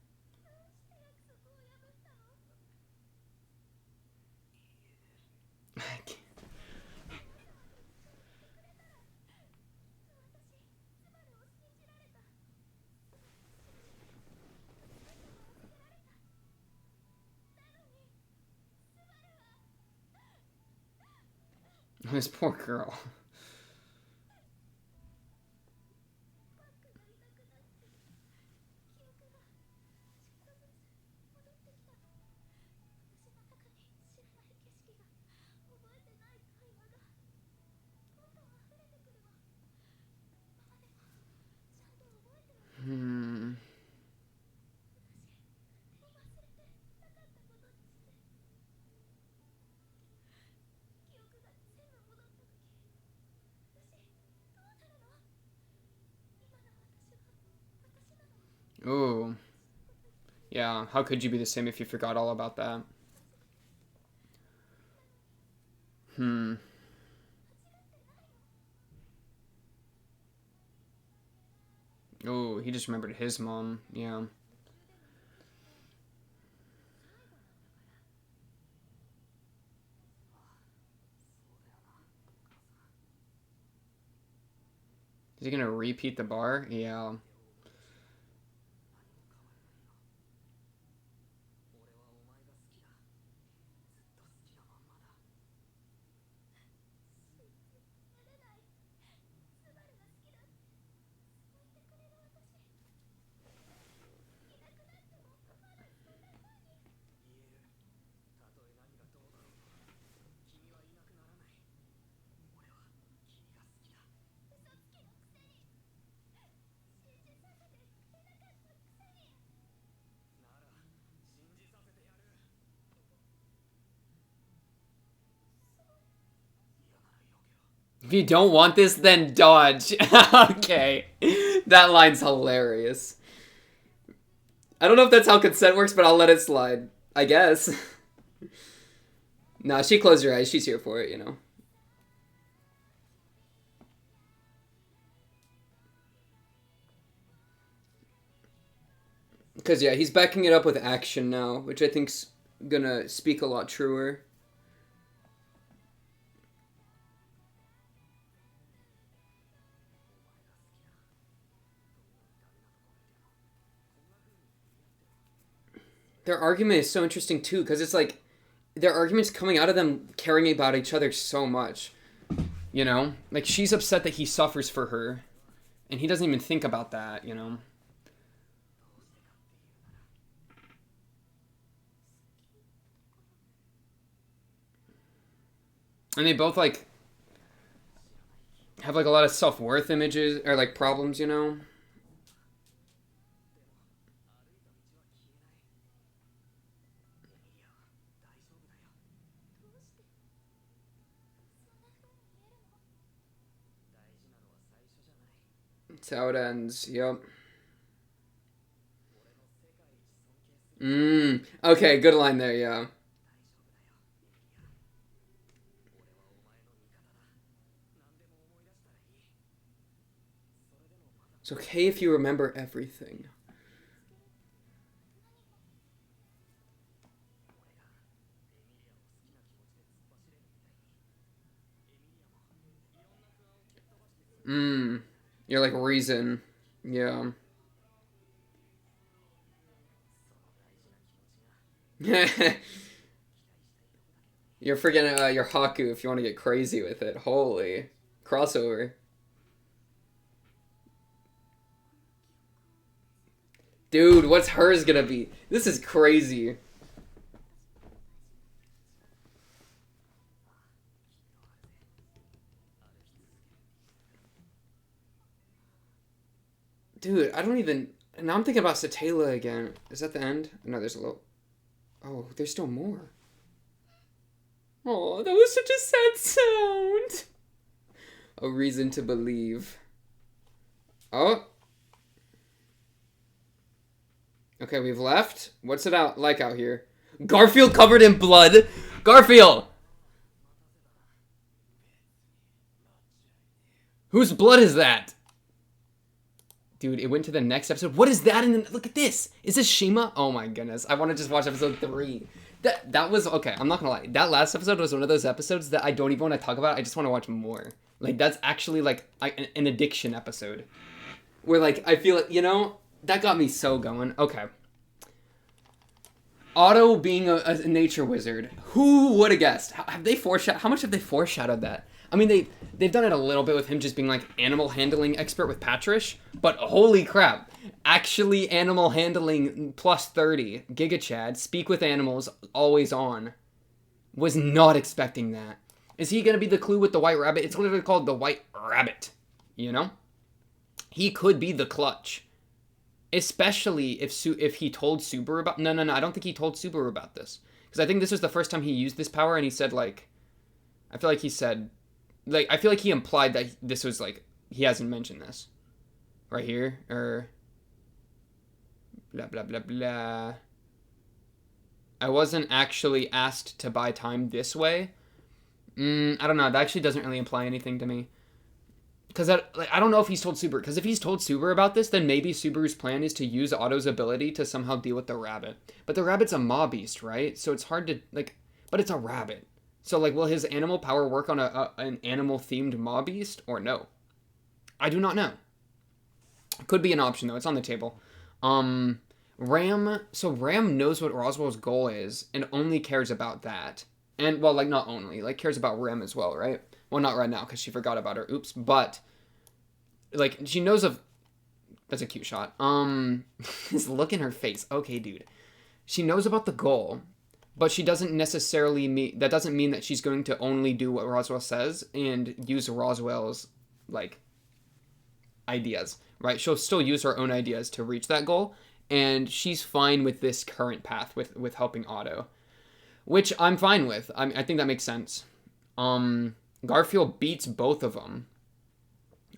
This poor girl. Hmm. Ooh. Yeah. How could you be the same if you forgot all about that? Hmm. Oh, he just remembered his mom. Yeah. Is he gonna repeat the bar? Yeah. If you don't want this, then dodge. Okay. That line's hilarious. I don't know if that's how consent works, but I'll let it slide. I guess. Nah, she closed her eyes. She's here for it, you know. Because, yeah, he's backing it up with action now, which I think's gonna speak a lot truer. Their argument is so interesting, too, because it's like their arguments coming out of them caring about each other so much. You know? Like, she's upset that he suffers for her, and he doesn't even think about that, you know? And they both, like, have, like, a lot of self-worth images, or, like, problems, you know? That's how it ends, yep. Okay, good line there, yeah. It's okay if you remember everything. Mm. You're like reason. Yeah. You're freaking your Haku if you want to get crazy with it. Holy crossover. Dude, what's hers gonna be? This is crazy. Dude, I don't even... Now I'm thinking about Satela again. Is that the end? No, there's a little... Oh, there's still more. Oh, that was such a sad sound. A reason to believe. Oh. Okay, we've left. What's it out like out here? Garfield covered in blood. Garfield! Whose blood is that? Dude, it went to the next episode. What is that? And look at this. Is this Shima? Oh my goodness. I want to just watch episode 3. That was okay. I'm not gonna lie. That last episode was one of those episodes that I don't even want to talk about. I just want to watch more. Like that's actually like an addiction episode, where like I feel like that got me so going. Okay. Otto being a nature wizard. Who would have guessed? Have they foreshadowed? How much have they foreshadowed that? I mean, they've done it a little bit with him just being like animal handling expert with Patrish, but holy crap. Actually animal handling plus 30, gigachad, speak with animals, always on. Was not expecting that. Is he going to be the clue with the white rabbit? It's literally called the white rabbit, you know? He could be the clutch. Especially if he told Subaru about... No, I don't think he told Subaru about this. Because I think this was the first time he used this power, and he said, like... I feel like he said... Like, I feel like he implied that this was, like... He hasn't mentioned this. Right here, or... Blah, blah, blah, blah. I wasn't actually asked to buy time this way. I don't know. That actually doesn't really imply anything to me. Because I don't know if he's told Subaru. Because if he's told Subaru about this, then maybe Subaru's plan is to use Otto's ability to somehow deal with the rabbit. But the rabbit's a maw beast, right? So it's hard to, like... But it's a rabbit. So, like, will his animal power work on an animal-themed maw beast? Or no? I do not know. Could be an option, though. It's on the table. Ram... So Ram knows what Roswell's goal is, and only cares about that. And, well, like, not only. Like, cares about Ram as well, right? Well, not right now, because she forgot about her. Oops. But... Like, she knows of... That's a cute shot. His look in her face. Okay, dude. She knows about the goal, but she doesn't necessarily mean... That doesn't mean that she's going to only do what Roswell says and use Roswell's, like, ideas, right? She'll still use her own ideas to reach that goal, and she's fine with this current path with helping Otto, which I'm fine with. I think that makes sense. Garfield beats both of them,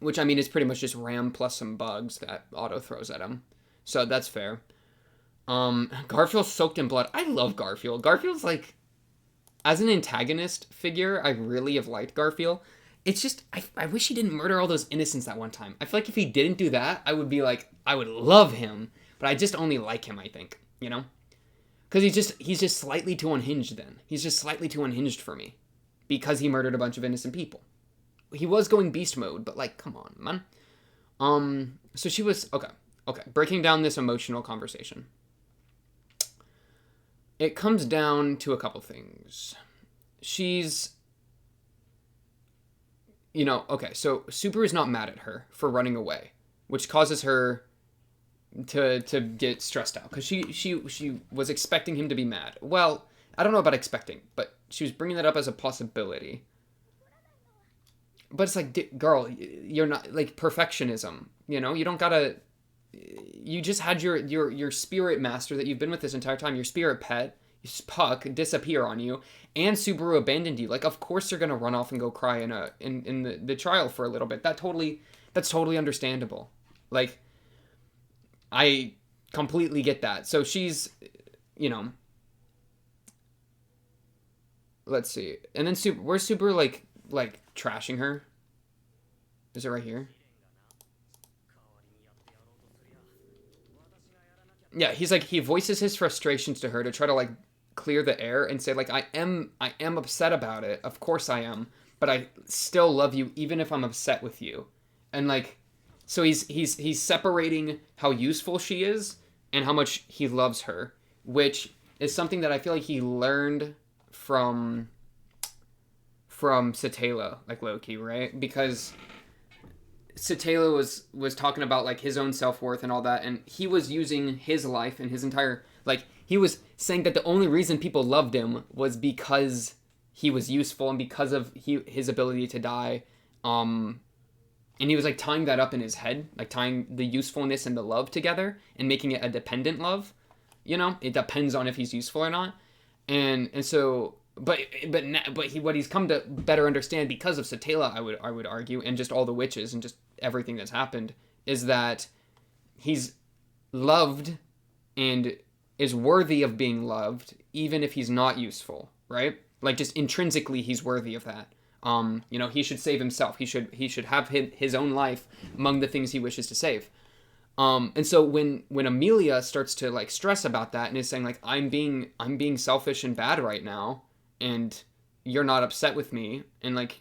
which, I mean, is pretty much just Ram plus some bugs that Otto throws at him. So that's fair. Garfield's soaked in blood. I love Garfield. Garfield's, like, as an antagonist figure, I really have liked Garfield. It's just, I wish he didn't murder all those innocents that one time. I feel like if he didn't do that, I would be like, I would love him. But I just only like him, I think, you know? Because he's just slightly too unhinged then. He's just slightly too unhinged for me. Because he murdered a bunch of innocent people. He was going beast mode, but, like, come on, man. So she was... Okay. Breaking down this emotional conversation. It comes down to a couple things. She's... You know, okay, so Subaru is not mad at her for running away, which causes her to get stressed out, because she was expecting him to be mad. Well, I don't know about expecting, but she was bringing that up as a possibility. But it's like, girl, you're not, like, perfectionism, you know? You don't gotta... You just had your spirit master that you've been with this entire time, your spirit pet, Puck, disappear on you, and Subaru abandoned you. Like, of course you're gonna run off and go cry in the trial for a little bit. That's totally understandable. Like, I completely get that. So she's, you know... Let's see. And then where's Subaru, like trashing her? Is it right here? Yeah, he's like, he voices his frustrations to her to try to, like, clear the air and say, like, I am upset about it. Of course I am. But I still love you even if I'm upset with you. And like, so he's separating how useful she is and how much he loves her, which is something that I feel like he learned from Satela, like Loki, right? Because Satela was talking about like his own self-worth and all that, and he was using his life and his entire, like, he was saying that the only reason people loved him was because he was useful and because of his ability to die. And he was like tying that up in his head, like tying the usefulness and the love together and making it a dependent love. It depends on if he's useful or not. And so, what he's come to better understand because of Satela, I would argue, and just all the witches and just everything that's happened, is that he's loved and is worthy of being loved even if he's not useful, right? Like, just intrinsically he's worthy of that. He should save himself. He should have his own life among the things he wishes to save. And so when Amelia starts to like stress about that and is saying like, I'm being selfish and bad right now, and you're not upset with me, and like,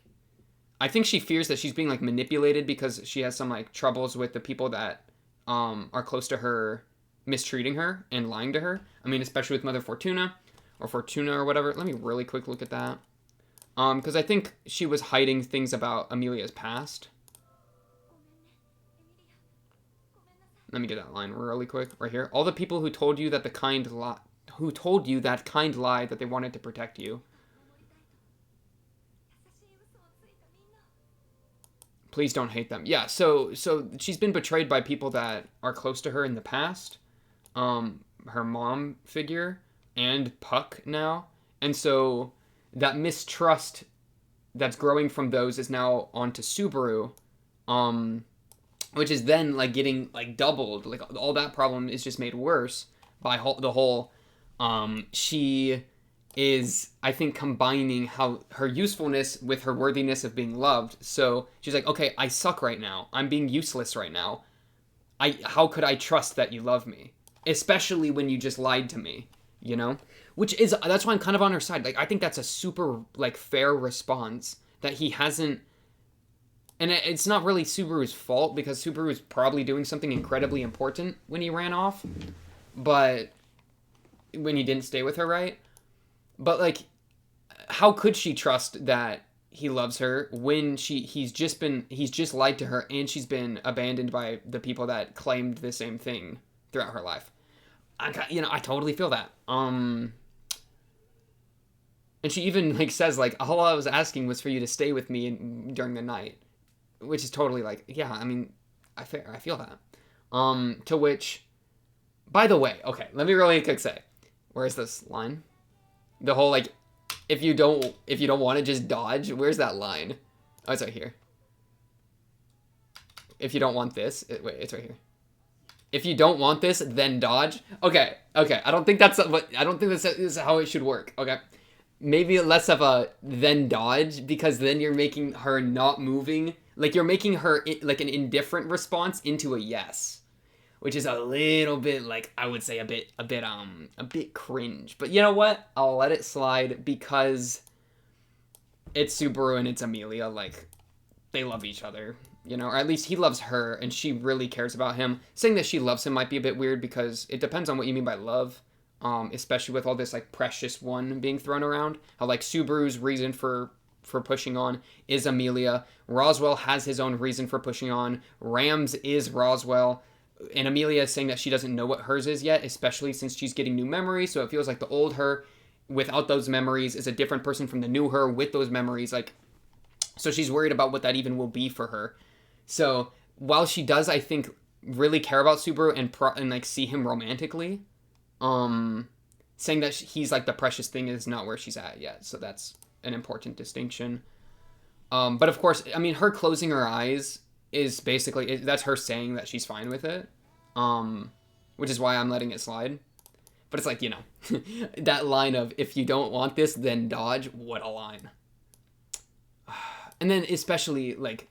I think she fears that she's being like manipulated because she has some like troubles with the people that are close to her mistreating her and lying to her. I mean, especially with Mother Fortuna or whatever. Let me really quick look at that. Because I think she was hiding things about Amelia's past. Let me get that line really quick, right here. All the people who told you that kind lie that they wanted to protect you. Please don't hate them. Yeah, so she's been betrayed by people that are close to her in the past. Her mom figure and Puck now. And so that mistrust that's growing from those is now onto Subaru, which is then like getting like doubled. Like, all that problem is just made worse by the whole. She is, I think, combining how her usefulness with her worthiness of being loved. So she's like, okay, I suck right now. I'm being useless right now. How could I trust that you love me, especially when you just lied to me? That's why I'm kind of on her side. Like, I think that's a super like fair response that he hasn't. And it's not really Subaru's fault because Subaru was probably doing something incredibly important when he ran off, but when he didn't stay with her, right? But like, how could she trust that he loves her when he's just lied to her and she's been abandoned by the people that claimed the same thing throughout her life? I totally feel that. And she even like says like, all I was asking was for you to stay with me during the night, which is totally like, yeah, I mean, I feel that. To which, by the way, okay, let me really quick say, where's this line? The whole like, if you don't want to just dodge, where's that line? Oh, it's right here. If you don't want this, wait, it's right here. If you don't want this, then dodge. Okay. I don't think that's how it should work. Okay. Maybe less of a then dodge, because then you're making her not moving. Like, you're making her like an indifferent response into a yes, which is a little bit like, I would say a bit cringe. But you know what? I'll let it slide because it's Subaru and it's Amelia. Like, they love each other, or at least he loves her and she really cares about him. Saying that she loves him might be a bit weird because it depends on what you mean by love. Especially with all this like precious one being thrown around. How like Subaru's reason for pushing on is Amelia. Roswell has his own reason for pushing on. Rams is Roswell. And Amelia is saying that she doesn't know what hers is yet, especially since she's getting new memories. So it feels like the old her without those memories is a different person from the new her with those memories. Like, so she's worried about what that even will be for her. So while she does, I think, really care about Subaru and like see him romantically, saying that he's like the precious thing is not where she's at yet. So that's an important distinction. But of course, I mean, her closing her eyes is basically, that's her saying that she's fine with it. Which is why I'm letting it slide. But it's like, that line of, if you don't want this, then dodge. What a line. And then especially like,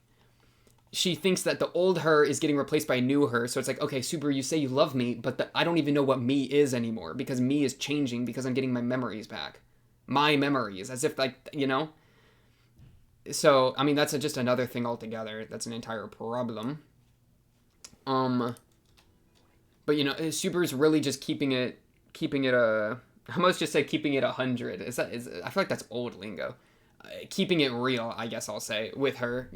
she thinks that the old her is getting replaced by a new her. So it's like, okay, Subaru, you say you love me, but I don't even know what me is anymore because me is changing because I'm getting my memories back. My memories, as if like, So, I mean, that's just another thing altogether. That's an entire problem. Um, but Subaru's really just keeping it I almost just say keeping it 100. I feel like that's old lingo. Keeping it real, I guess I'll say, with her,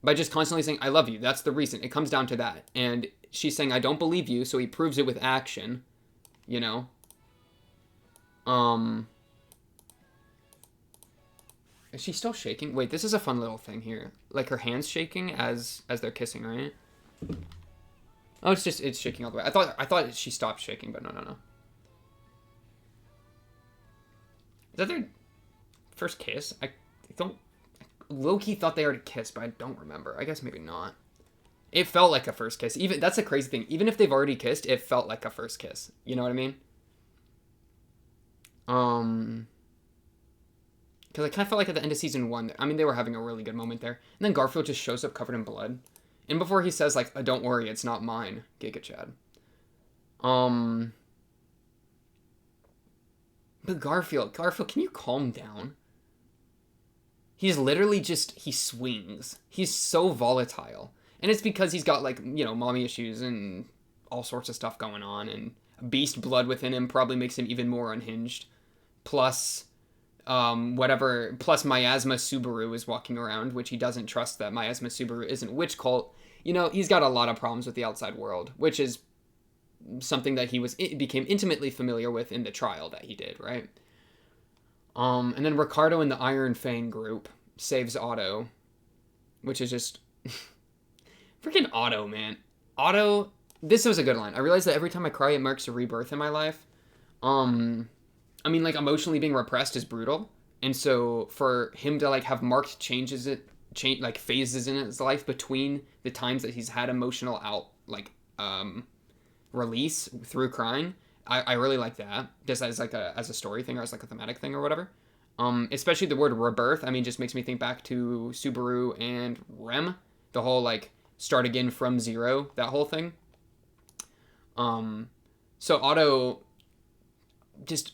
by just constantly saying, I love you. That's the reason. It comes down to that. And she's saying, I don't believe you, so he proves it with action, you know? Is she still shaking? Wait, this is a fun little thing here. Like her hands shaking as they're kissing, right? Oh, it's shaking all the way. I thought she stopped shaking, but no. Is that their first kiss? I don't. Low-key thought they already kissed, but I don't remember. I guess maybe not. It felt like a first kiss. Even that's the crazy thing. Even if they've already kissed, it felt like a first kiss. You know what I mean? Because I kind of felt like at the end of season 1, I mean, they were having a really good moment there. And then Garfield just shows up covered in blood. And before he says, like, don't worry, it's not mine, gigachad. But Garfield, can you calm down? He's literally he swings. He's so volatile. And it's because he's got, like, mommy issues and all sorts of stuff going on. And beast blood within him probably makes him even more unhinged. Plus, plus Miasma Subaru is walking around, which he doesn't trust that Miasma Subaru isn't witch cult. He's got a lot of problems with the outside world, which is something that he became intimately familiar with in the trial that he did, right? And then Ricardo and the Iron Fang group saves Otto, which is just freaking Otto, man. Otto, this was a good line. I realized that every time I cry, it marks a rebirth in my life. I mean, like, emotionally being repressed is brutal, and so for him to, like, have marked phases in his life between the times that he's had emotional release through crying, I really like that, just as a story thing or as like a thematic thing or whatever. Especially the word rebirth, I mean, just makes me think back to Subaru and Rem, the whole, like, start again from zero, that whole thing. So Otto, just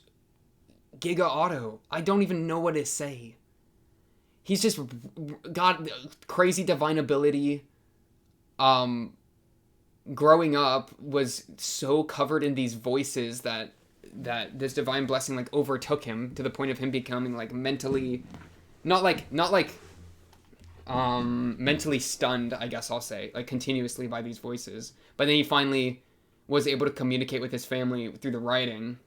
Giga Otto, I don't even know what to say. He's just got crazy divine ability. Growing up was so covered in these voices that this divine blessing, like, overtook him to the point of him becoming, like, mentally mentally stunned, I guess I'll say, like, continuously by these voices. But then he finally was able to communicate with his family through the writing,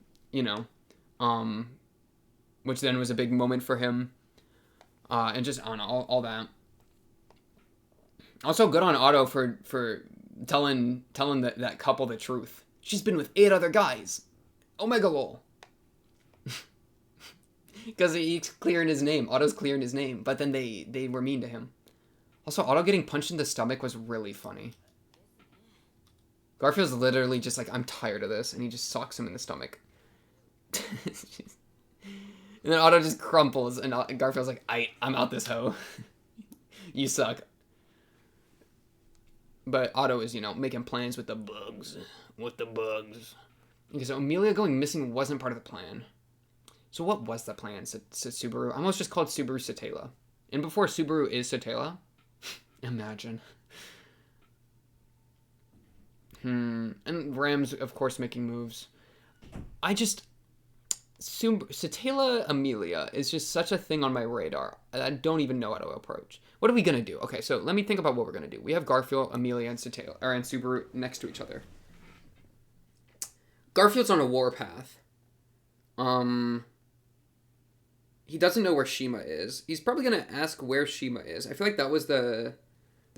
which then was a big moment for him. And just, I don't know, all that. Also, good on Otto for telling that couple the truth. She's been with 8 other guys. Omega lol. Because he's clearing his name. Otto's clearing his name. But then they were mean to him. Also, Otto getting punched in the stomach was really funny. Garfield's literally just like, I'm tired of this. And he just socks him in the stomach. And then Otto just crumples. And Garfield's like, I'm out this hoe. You suck. But Otto is, making plans with the bugs. Okay, so Amelia going missing wasn't part of the plan. So what was the plan, Subaru? I almost just called Subaru Satela. And before Subaru is Satela? Imagine. And Ram's, of course, making moves. Satela Amelia is just such a thing on my radar. I don't even know how to approach. What are we gonna do? Okay, so let me think about what we're gonna do. We have Garfield, Amelia, and Subaru next to each other. Garfield's on a warpath. He doesn't know where Shima is. He's probably gonna ask where Shima is. I feel like that was the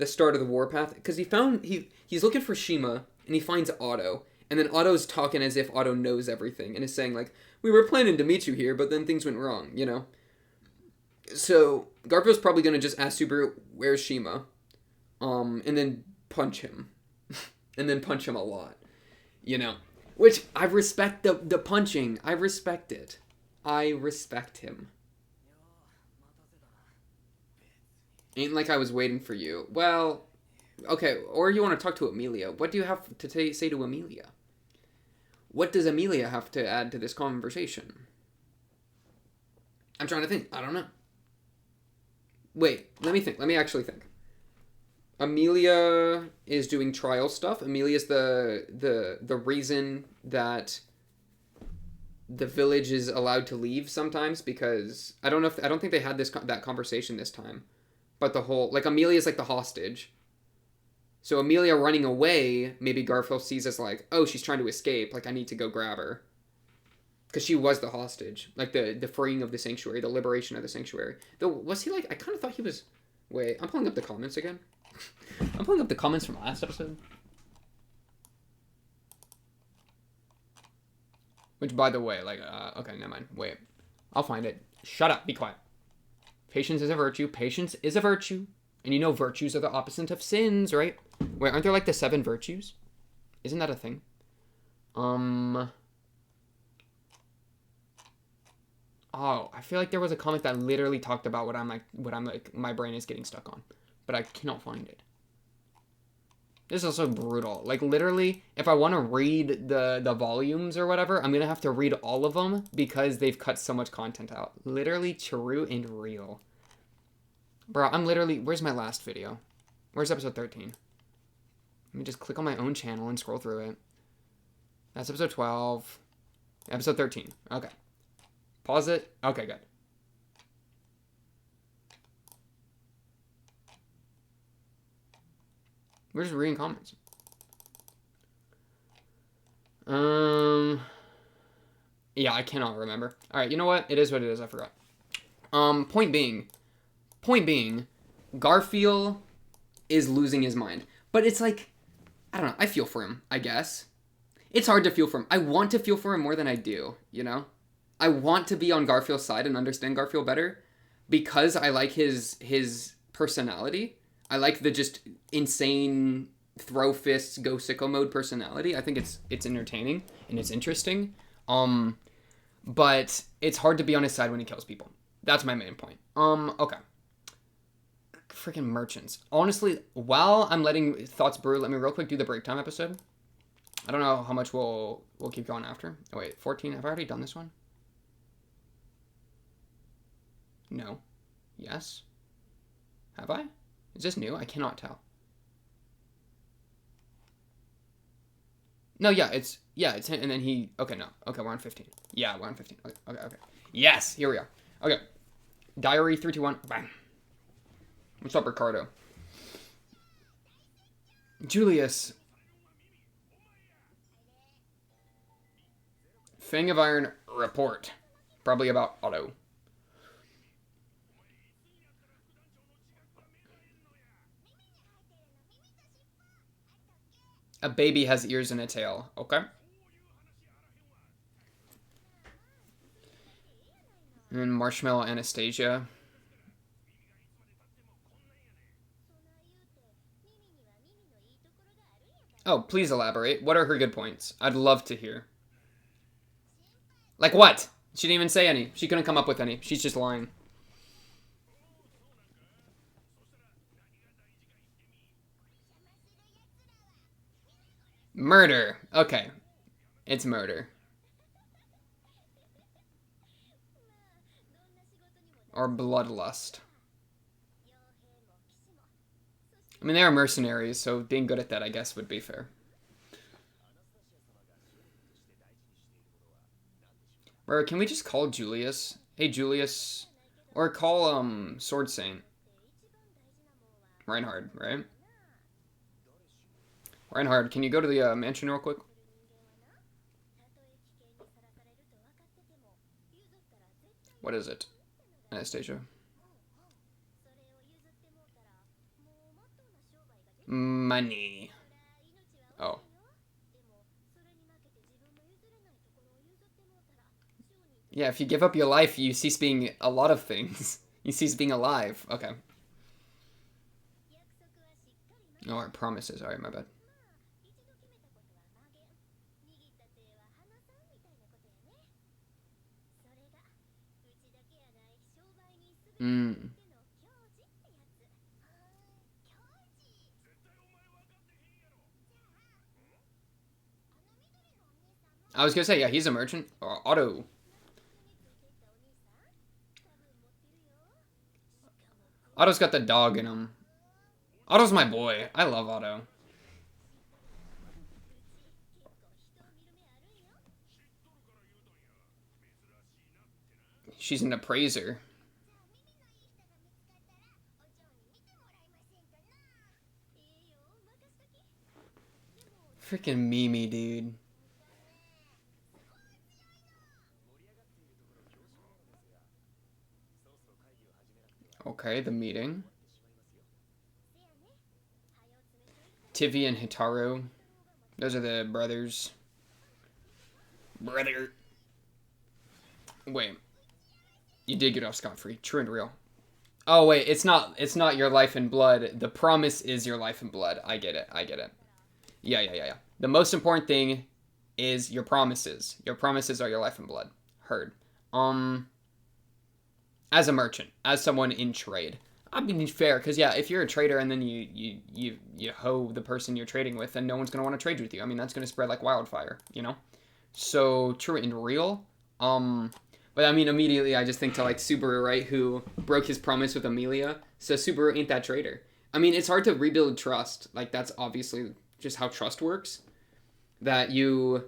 start of the warpath, because he's looking for Shima and he finds Otto, and then Otto's talking as if Otto knows everything and is saying, like, we were planning to meet you here, but then things went wrong, So Garfield's probably gonna just ask Subaru, where's Shima? And then punch him. And then punch him a lot. Which, I respect the punching. I respect it. I respect him. Ain't like I was waiting for you. Well, okay, or you want to talk to Amelia. What do you have to say to Amelia? What does Amelia have to add to this conversation? I'm trying to think. I don't know. Wait, let me think. Let me actually think. Amelia is doing trial stuff. Amelia's the reason that the village is allowed to leave sometimes, because I don't think they had that conversation this time. But the whole, like, Amelia's like the hostage. So Amelia running away, maybe Garfield sees as like, oh, she's trying to escape. Like, I need to go grab her. Because she was the hostage. Like, the freeing of the sanctuary, the liberation of the sanctuary. Though, was he like, I kind of thought he was... Wait, I'm pulling up the comments again. I'm pulling up the comments from last episode. Which, by the way, like, okay, never mind. Wait. I'll find it. Shut up. Be quiet. Patience is a virtue. Patience is a virtue. And you know virtues are the opposite of sins, right? Wait, aren't there like the 7 virtues? Isn't that a thing? Oh, I feel like there was a comment that literally talked about what I'm like, my brain is getting stuck on. But I cannot find it. This is also brutal. Like, literally, if I want to read the volumes or whatever, I'm going to have to read all of them because they've cut so much content out. Literally true and real. Bro, I'm literally... Where's my last video? Where's episode 13? Let me just click on my own channel and scroll through it. That's episode 12. Episode 13. Okay. Pause it. Okay, good. We're just reading comments. Yeah, I cannot remember. All right, you know what? It is what it is. I forgot. Point being, Garfield is losing his mind. But it's like, I don't know. I feel for him, I guess. It's hard to feel for him. I want to feel for him more than I do, you know? I want to be on Garfield's side and understand Garfield better because I like his personality. I like the just insane throw fists, go sicko mode personality. I think it's entertaining and it's interesting. But it's hard to be on his side when he kills people. That's my main point. Okay. Freaking merchants. Honestly, while I'm letting thoughts brew, let me real quick do the break time episode. I don't know how much we'll keep going after. Oh wait, 14. Have I already done this one? No. Yes. Have I? Is this new? I cannot tell. No, yeah, it's and then he, okay, no. Okay, we're on 15. Yeah, we're on 15. Okay. Yes, here we are. Okay. Diary 3, 2, 1. Bang. What's up, Ricardo? Julius. Fang of Iron report. Probably about Otto. A baby has ears and a tail. Okay. And Marshmallow Anastasia. Oh, please elaborate. What are her good points? I'd love to hear. Like what? She didn't even say any. She couldn't come up with any. She's just lying. Murder. Okay. It's murder. Or bloodlust. I mean, they are mercenaries, so being good at that, I guess, would be fair. Or can we just call Julius? Hey, Julius. Or call, Sword Saint. Reinhard, right? Reinhard, can you go to the mansion real quick? What is it? Anastasia. Money. Oh. Yeah, if you give up your life, you cease being a lot of things. You cease being alive. Okay. Oh, our promises. Alright, my bad. I was gonna say, yeah, he's a merchant. Or Otto. Otto's got the dog in him. Otto's my boy. I love Otto. She's an appraiser. Freaking Mimi, dude. Okay, the meeting. Tivi and Hitaru. Those are the brothers. Brother. Wait. You did get off scot-free. True and real. Oh, wait. It's not your life and blood. The promise is your life and blood. I get it. Yeah. The most important thing is your promises. Your promises are your life and blood. Heard. As a merchant, as someone in trade, I mean, fair, because yeah, if you're a trader and then you hoe the person you're trading with, then no one's gonna want to trade with you. I mean, that's gonna spread like wildfire, you know. So true and real. But I mean, immediately I just think to like Subaru, right, who broke his promise with Amelia. So Subaru ain't that trader. I mean, it's hard to rebuild trust. Like that's obviously just how trust works. That you,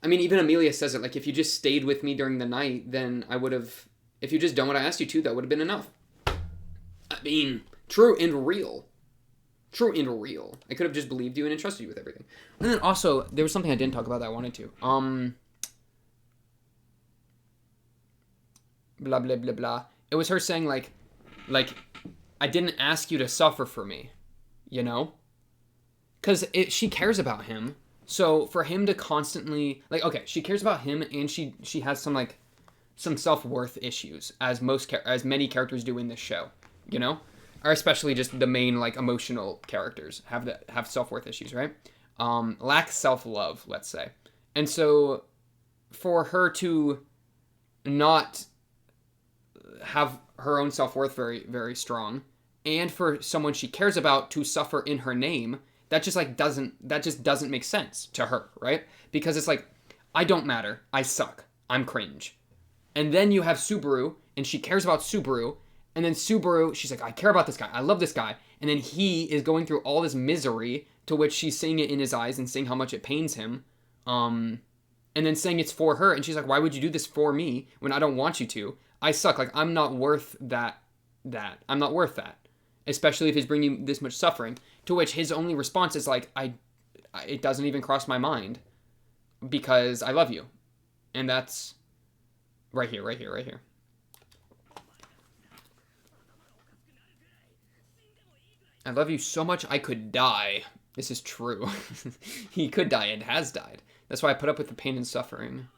I mean, even Amelia says it. Like if you just stayed with me during the night, then I would have. If you just done what I asked you to, that would have been enough. I mean, true and real. True and real. I could have just believed you and entrusted you with everything. And then also, there was something I didn't talk about that I wanted to. Blah, blah, blah, blah. It was her saying, like, I didn't ask you to suffer for me. You know? Because she cares about him. So, for him to constantly... Like, okay, she cares about him, and she has some, like... some self-worth issues, as many characters do in this show, you know, or especially just the main like emotional characters have self-worth issues, right? Lack self-love, let's say, and so for her to not have her own self-worth very very strong, and for someone she cares about to suffer in her name, that just doesn't make sense to her, right? Because it's like, I don't matter, I suck, I'm cringe. And then you have Subaru, and she cares about Subaru, and then Subaru, she's like, I care about this guy, I love this guy, and then he is going through all this misery, to which she's seeing it in his eyes and seeing how much it pains him, and then saying it's for her, and she's like, why would you do this for me when I don't want you to? I suck, like, I'm not worth that. I'm not worth that. Especially if he's bringing you this much suffering, to which his only response is like, it doesn't even cross my mind, because I love you. And that's... Right here. I love you so much I could die. This is true. He could die and has died. That's why I put up with the pain and suffering.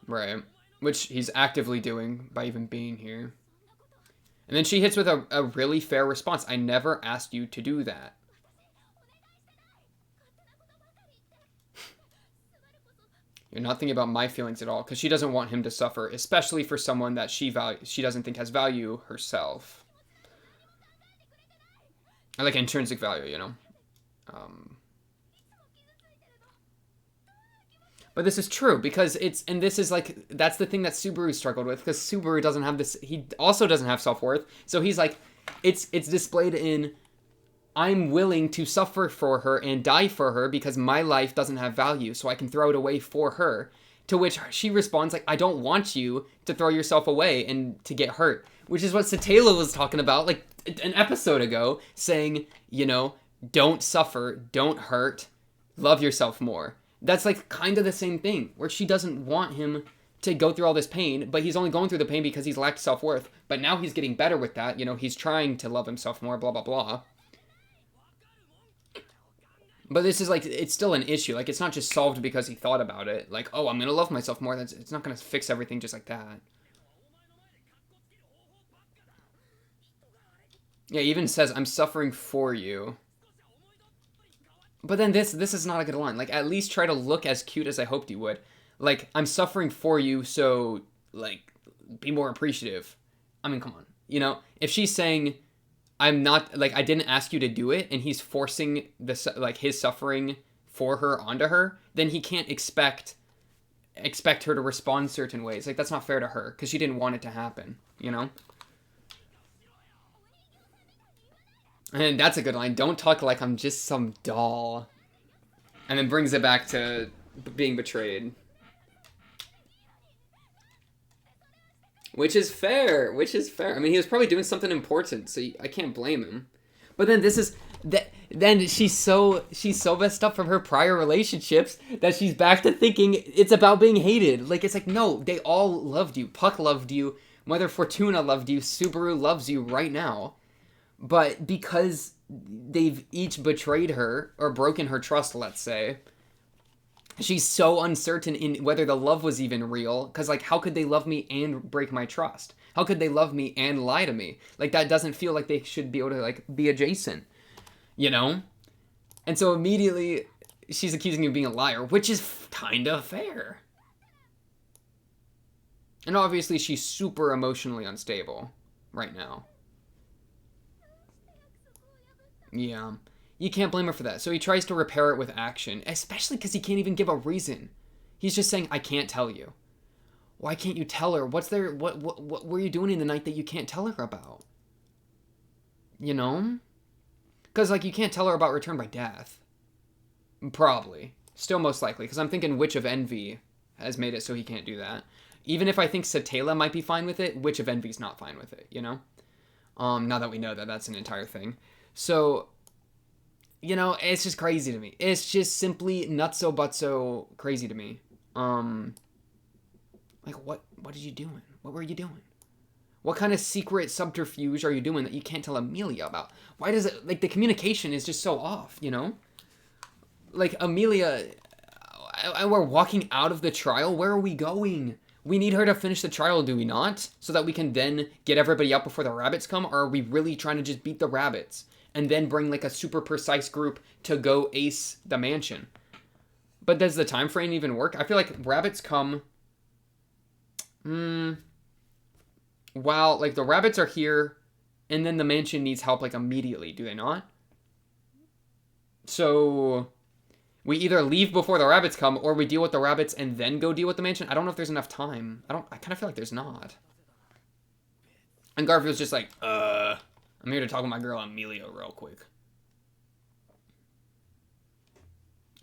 Right. Which he's actively doing by even being here. And then she hits with a really fair response. I never asked you to do that. You're not thinking about my feelings at all, because she doesn't want him to suffer, especially for someone that she doesn't think has value herself. I like intrinsic value, you know. But this is true, because this is like, that's the thing that Subaru struggled with, because Subaru doesn't have this, he also doesn't have self-worth, so he's like, it's displayed in, I'm willing to suffer for her and die for her because my life doesn't have value, so I can throw it away for her. To which she responds like, I don't want you to throw yourself away and to get hurt. Which is what Satela was talking about like an episode ago, saying, you know, don't suffer, don't hurt, love yourself more. That's like kind of the same thing, where she doesn't want him to go through all this pain, but he's only going through the pain because he's lacked self-worth. But now he's getting better with that, you know, he's trying to love himself more, blah, blah, blah. But this is like, it's still an issue. Like, it's not just solved because he thought about it. Like, oh, I'm going to love myself more. It's not going to fix everything just like that. Yeah, he even says, I'm suffering for you. But then this is not a good line. Like, at least try to look as cute as I hoped you would. Like, I'm suffering for you, so, like, be more appreciative. I mean, come on. You know, if she's saying... I'm not, like, I didn't ask you to do it, and he's forcing this, like, his suffering for her onto her, then he can't expect her to respond certain ways. Like, that's not fair to her, because she didn't want it to happen, you know? And that's a good line. Don't talk like I'm just some doll. And then brings it back to being betrayed. Which is fair. Which is fair. I mean, he was probably doing something important, so I can't blame him. But then this is... Then she's so messed up from her prior relationships that she's back to thinking it's about being hated. Like, it's like, no, they all loved you. Puck loved you. Mother Fortuna loved you. Subaru loves you right now. But because they've each betrayed her, or broken her trust, let's say, she's so uncertain in whether the love was even real. Because, like, how could they love me and break my trust? How could they love me and lie to me? Like, that doesn't feel like they should be able to, like, be adjacent. You know? And so immediately, she's accusing you of being a liar, which is kind of fair. And obviously, she's super emotionally unstable right now. Yeah. You can't blame her for that. So he tries to repair it with action, especially because he can't even give a reason. He's just saying, I can't tell you. Why can't you tell her? What were you doing in the night that you can't tell her about? You know? Because, like, you can't tell her about Return by Death. Probably. Still most likely. Because I'm thinking Witch of Envy has made it so he can't do that. Even if I think Satela might be fine with it, Witch of Envy's not fine with it, you know? Now that we know that that's an entire thing. So, you know, it's just crazy to me. It's just simply nutso-butso crazy to me. Like, what are you doing? What were you doing? What kind of secret subterfuge are you doing that you can't tell Amelia about? Why does it... Like, the communication is just so off, you know? Like, Amelia... We're walking out of the trial. Where are we going? We need her to finish the trial, do we not? So that we can then get everybody out before the rabbits come? Or are we really trying to just beat the rabbits? And then bring, like, a super precise group to go ace the mansion? But does the time frame even work? I feel like rabbits come... While, like, the rabbits are here, and then the mansion needs help, like, immediately, do they not? So, we either leave before the rabbits come, or we deal with the rabbits and then go deal with the mansion. I don't know if there's enough time. I kind of feel like there's not. And Garfield's just like, I'm here to talk with my girl Amelia real quick.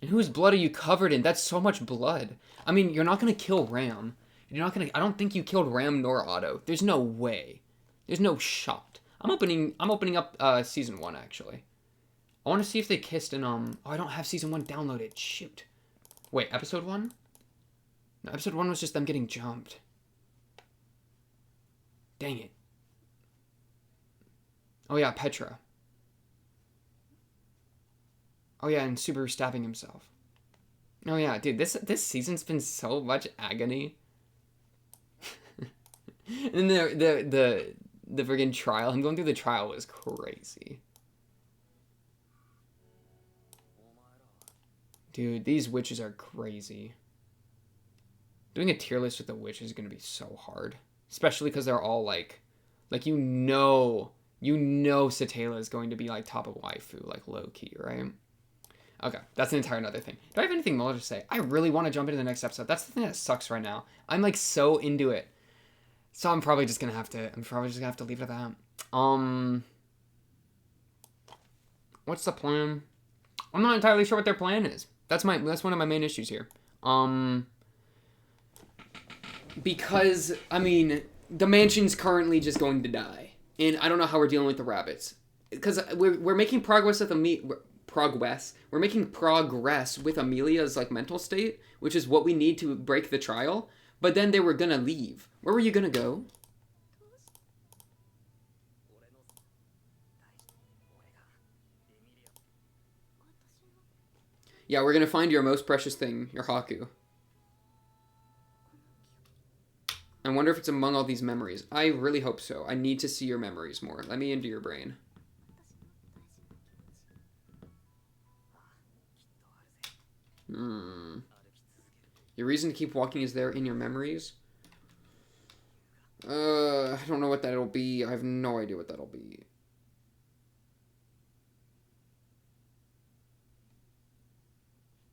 And whose blood are you covered in? That's so much blood. I mean, you're not going to kill Ram. You're not gonna... I don't think you killed Ram nor Otto. There's no way. There's no shot. I'm opening up season 1, actually. I want to see if they kissed in Oh, I don't have season 1 downloaded. Shoot. Wait, episode 1? No, episode 1 was just them getting jumped. Dang it. Oh yeah, Petra. Oh yeah, and Subaru stabbing himself. Oh yeah, dude, this season's been so much agony. And then the friggin' trial, him going through the trial was crazy. Dude, these witches are crazy. Doing a tier list with the witches is going to be so hard. Especially because they're all like you know Satela is going to be like top of waifu, like low key, right? Okay, that's an entire another thing. Do I have anything more to say? I really want to jump into the next episode. That's the thing that sucks right now. I'm like so into it. So I'm probably just gonna have to leave it at that. What's the plan? I'm not entirely sure what their plan is. That's one of my main issues here. Because I mean, the mansion's currently just going to die, and I don't know how we're dealing with the rabbits. Because we're making progress with We're making progress with Amelia's like mental state, which is what we need to break the trial. But then they were gonna leave. Where were you gonna go? Yeah, we're gonna find your most precious thing, your Haku. I wonder if it's among all these memories. I really hope so. I need to see your memories more. Let me into your brain. Your reason to keep walking is there in your memories? I don't know what that'll be. I have no idea what that'll be.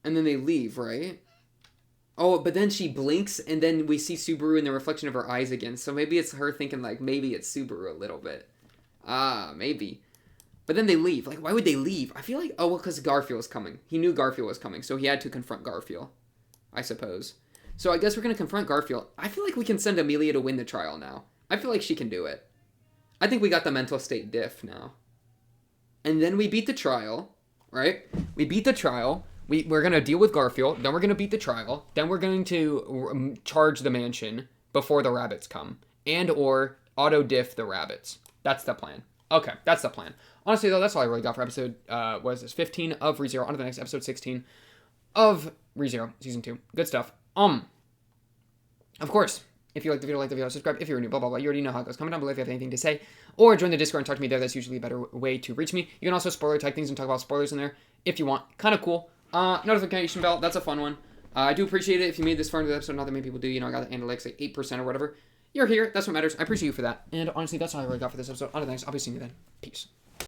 And then they leave, right? Oh, but then she blinks, and then we see Subaru in the reflection of her eyes again. So maybe it's her thinking, like, maybe it's Subaru a little bit. Ah, maybe. But then they leave. Like, why would they leave? I feel like, oh, well, because Garfield was coming. He knew Garfield was coming, so he had to confront Garfield, I suppose. So I guess we're going to confront Garfield. I feel like we can send Amelia to win the trial now. I feel like she can do it. I think we got the mental state diff now. And then we beat the trial, right? We beat the trial. We're going to deal with Garfield. Then we're going to beat the trial. Then we're going to charge the mansion before the rabbits come. And or auto diff the rabbits. That's the plan. Okay, that's the plan. Honestly, though, that's all I really got for episode, what is this, 15 of ReZero. On to the next episode, 16 of ReZero, Season 2. Good stuff. Of course, if you like the video, subscribe. If you're new, blah, blah, blah. You already know how it goes. Comment down below if you have anything to say. Or join the Discord and talk to me there. That's usually a better way to reach me. You can also spoiler tag things and talk about spoilers in there if you want. Kind of cool. Notification bell. That's a fun one. I do appreciate it if you made this far into the episode. Not that many people do. You know, I got the analytics like 8% or whatever. You're here. That's what matters. I appreciate you for that. And honestly, that's all I really got for this episode. On to the next. I'll be seeing you then. Peace.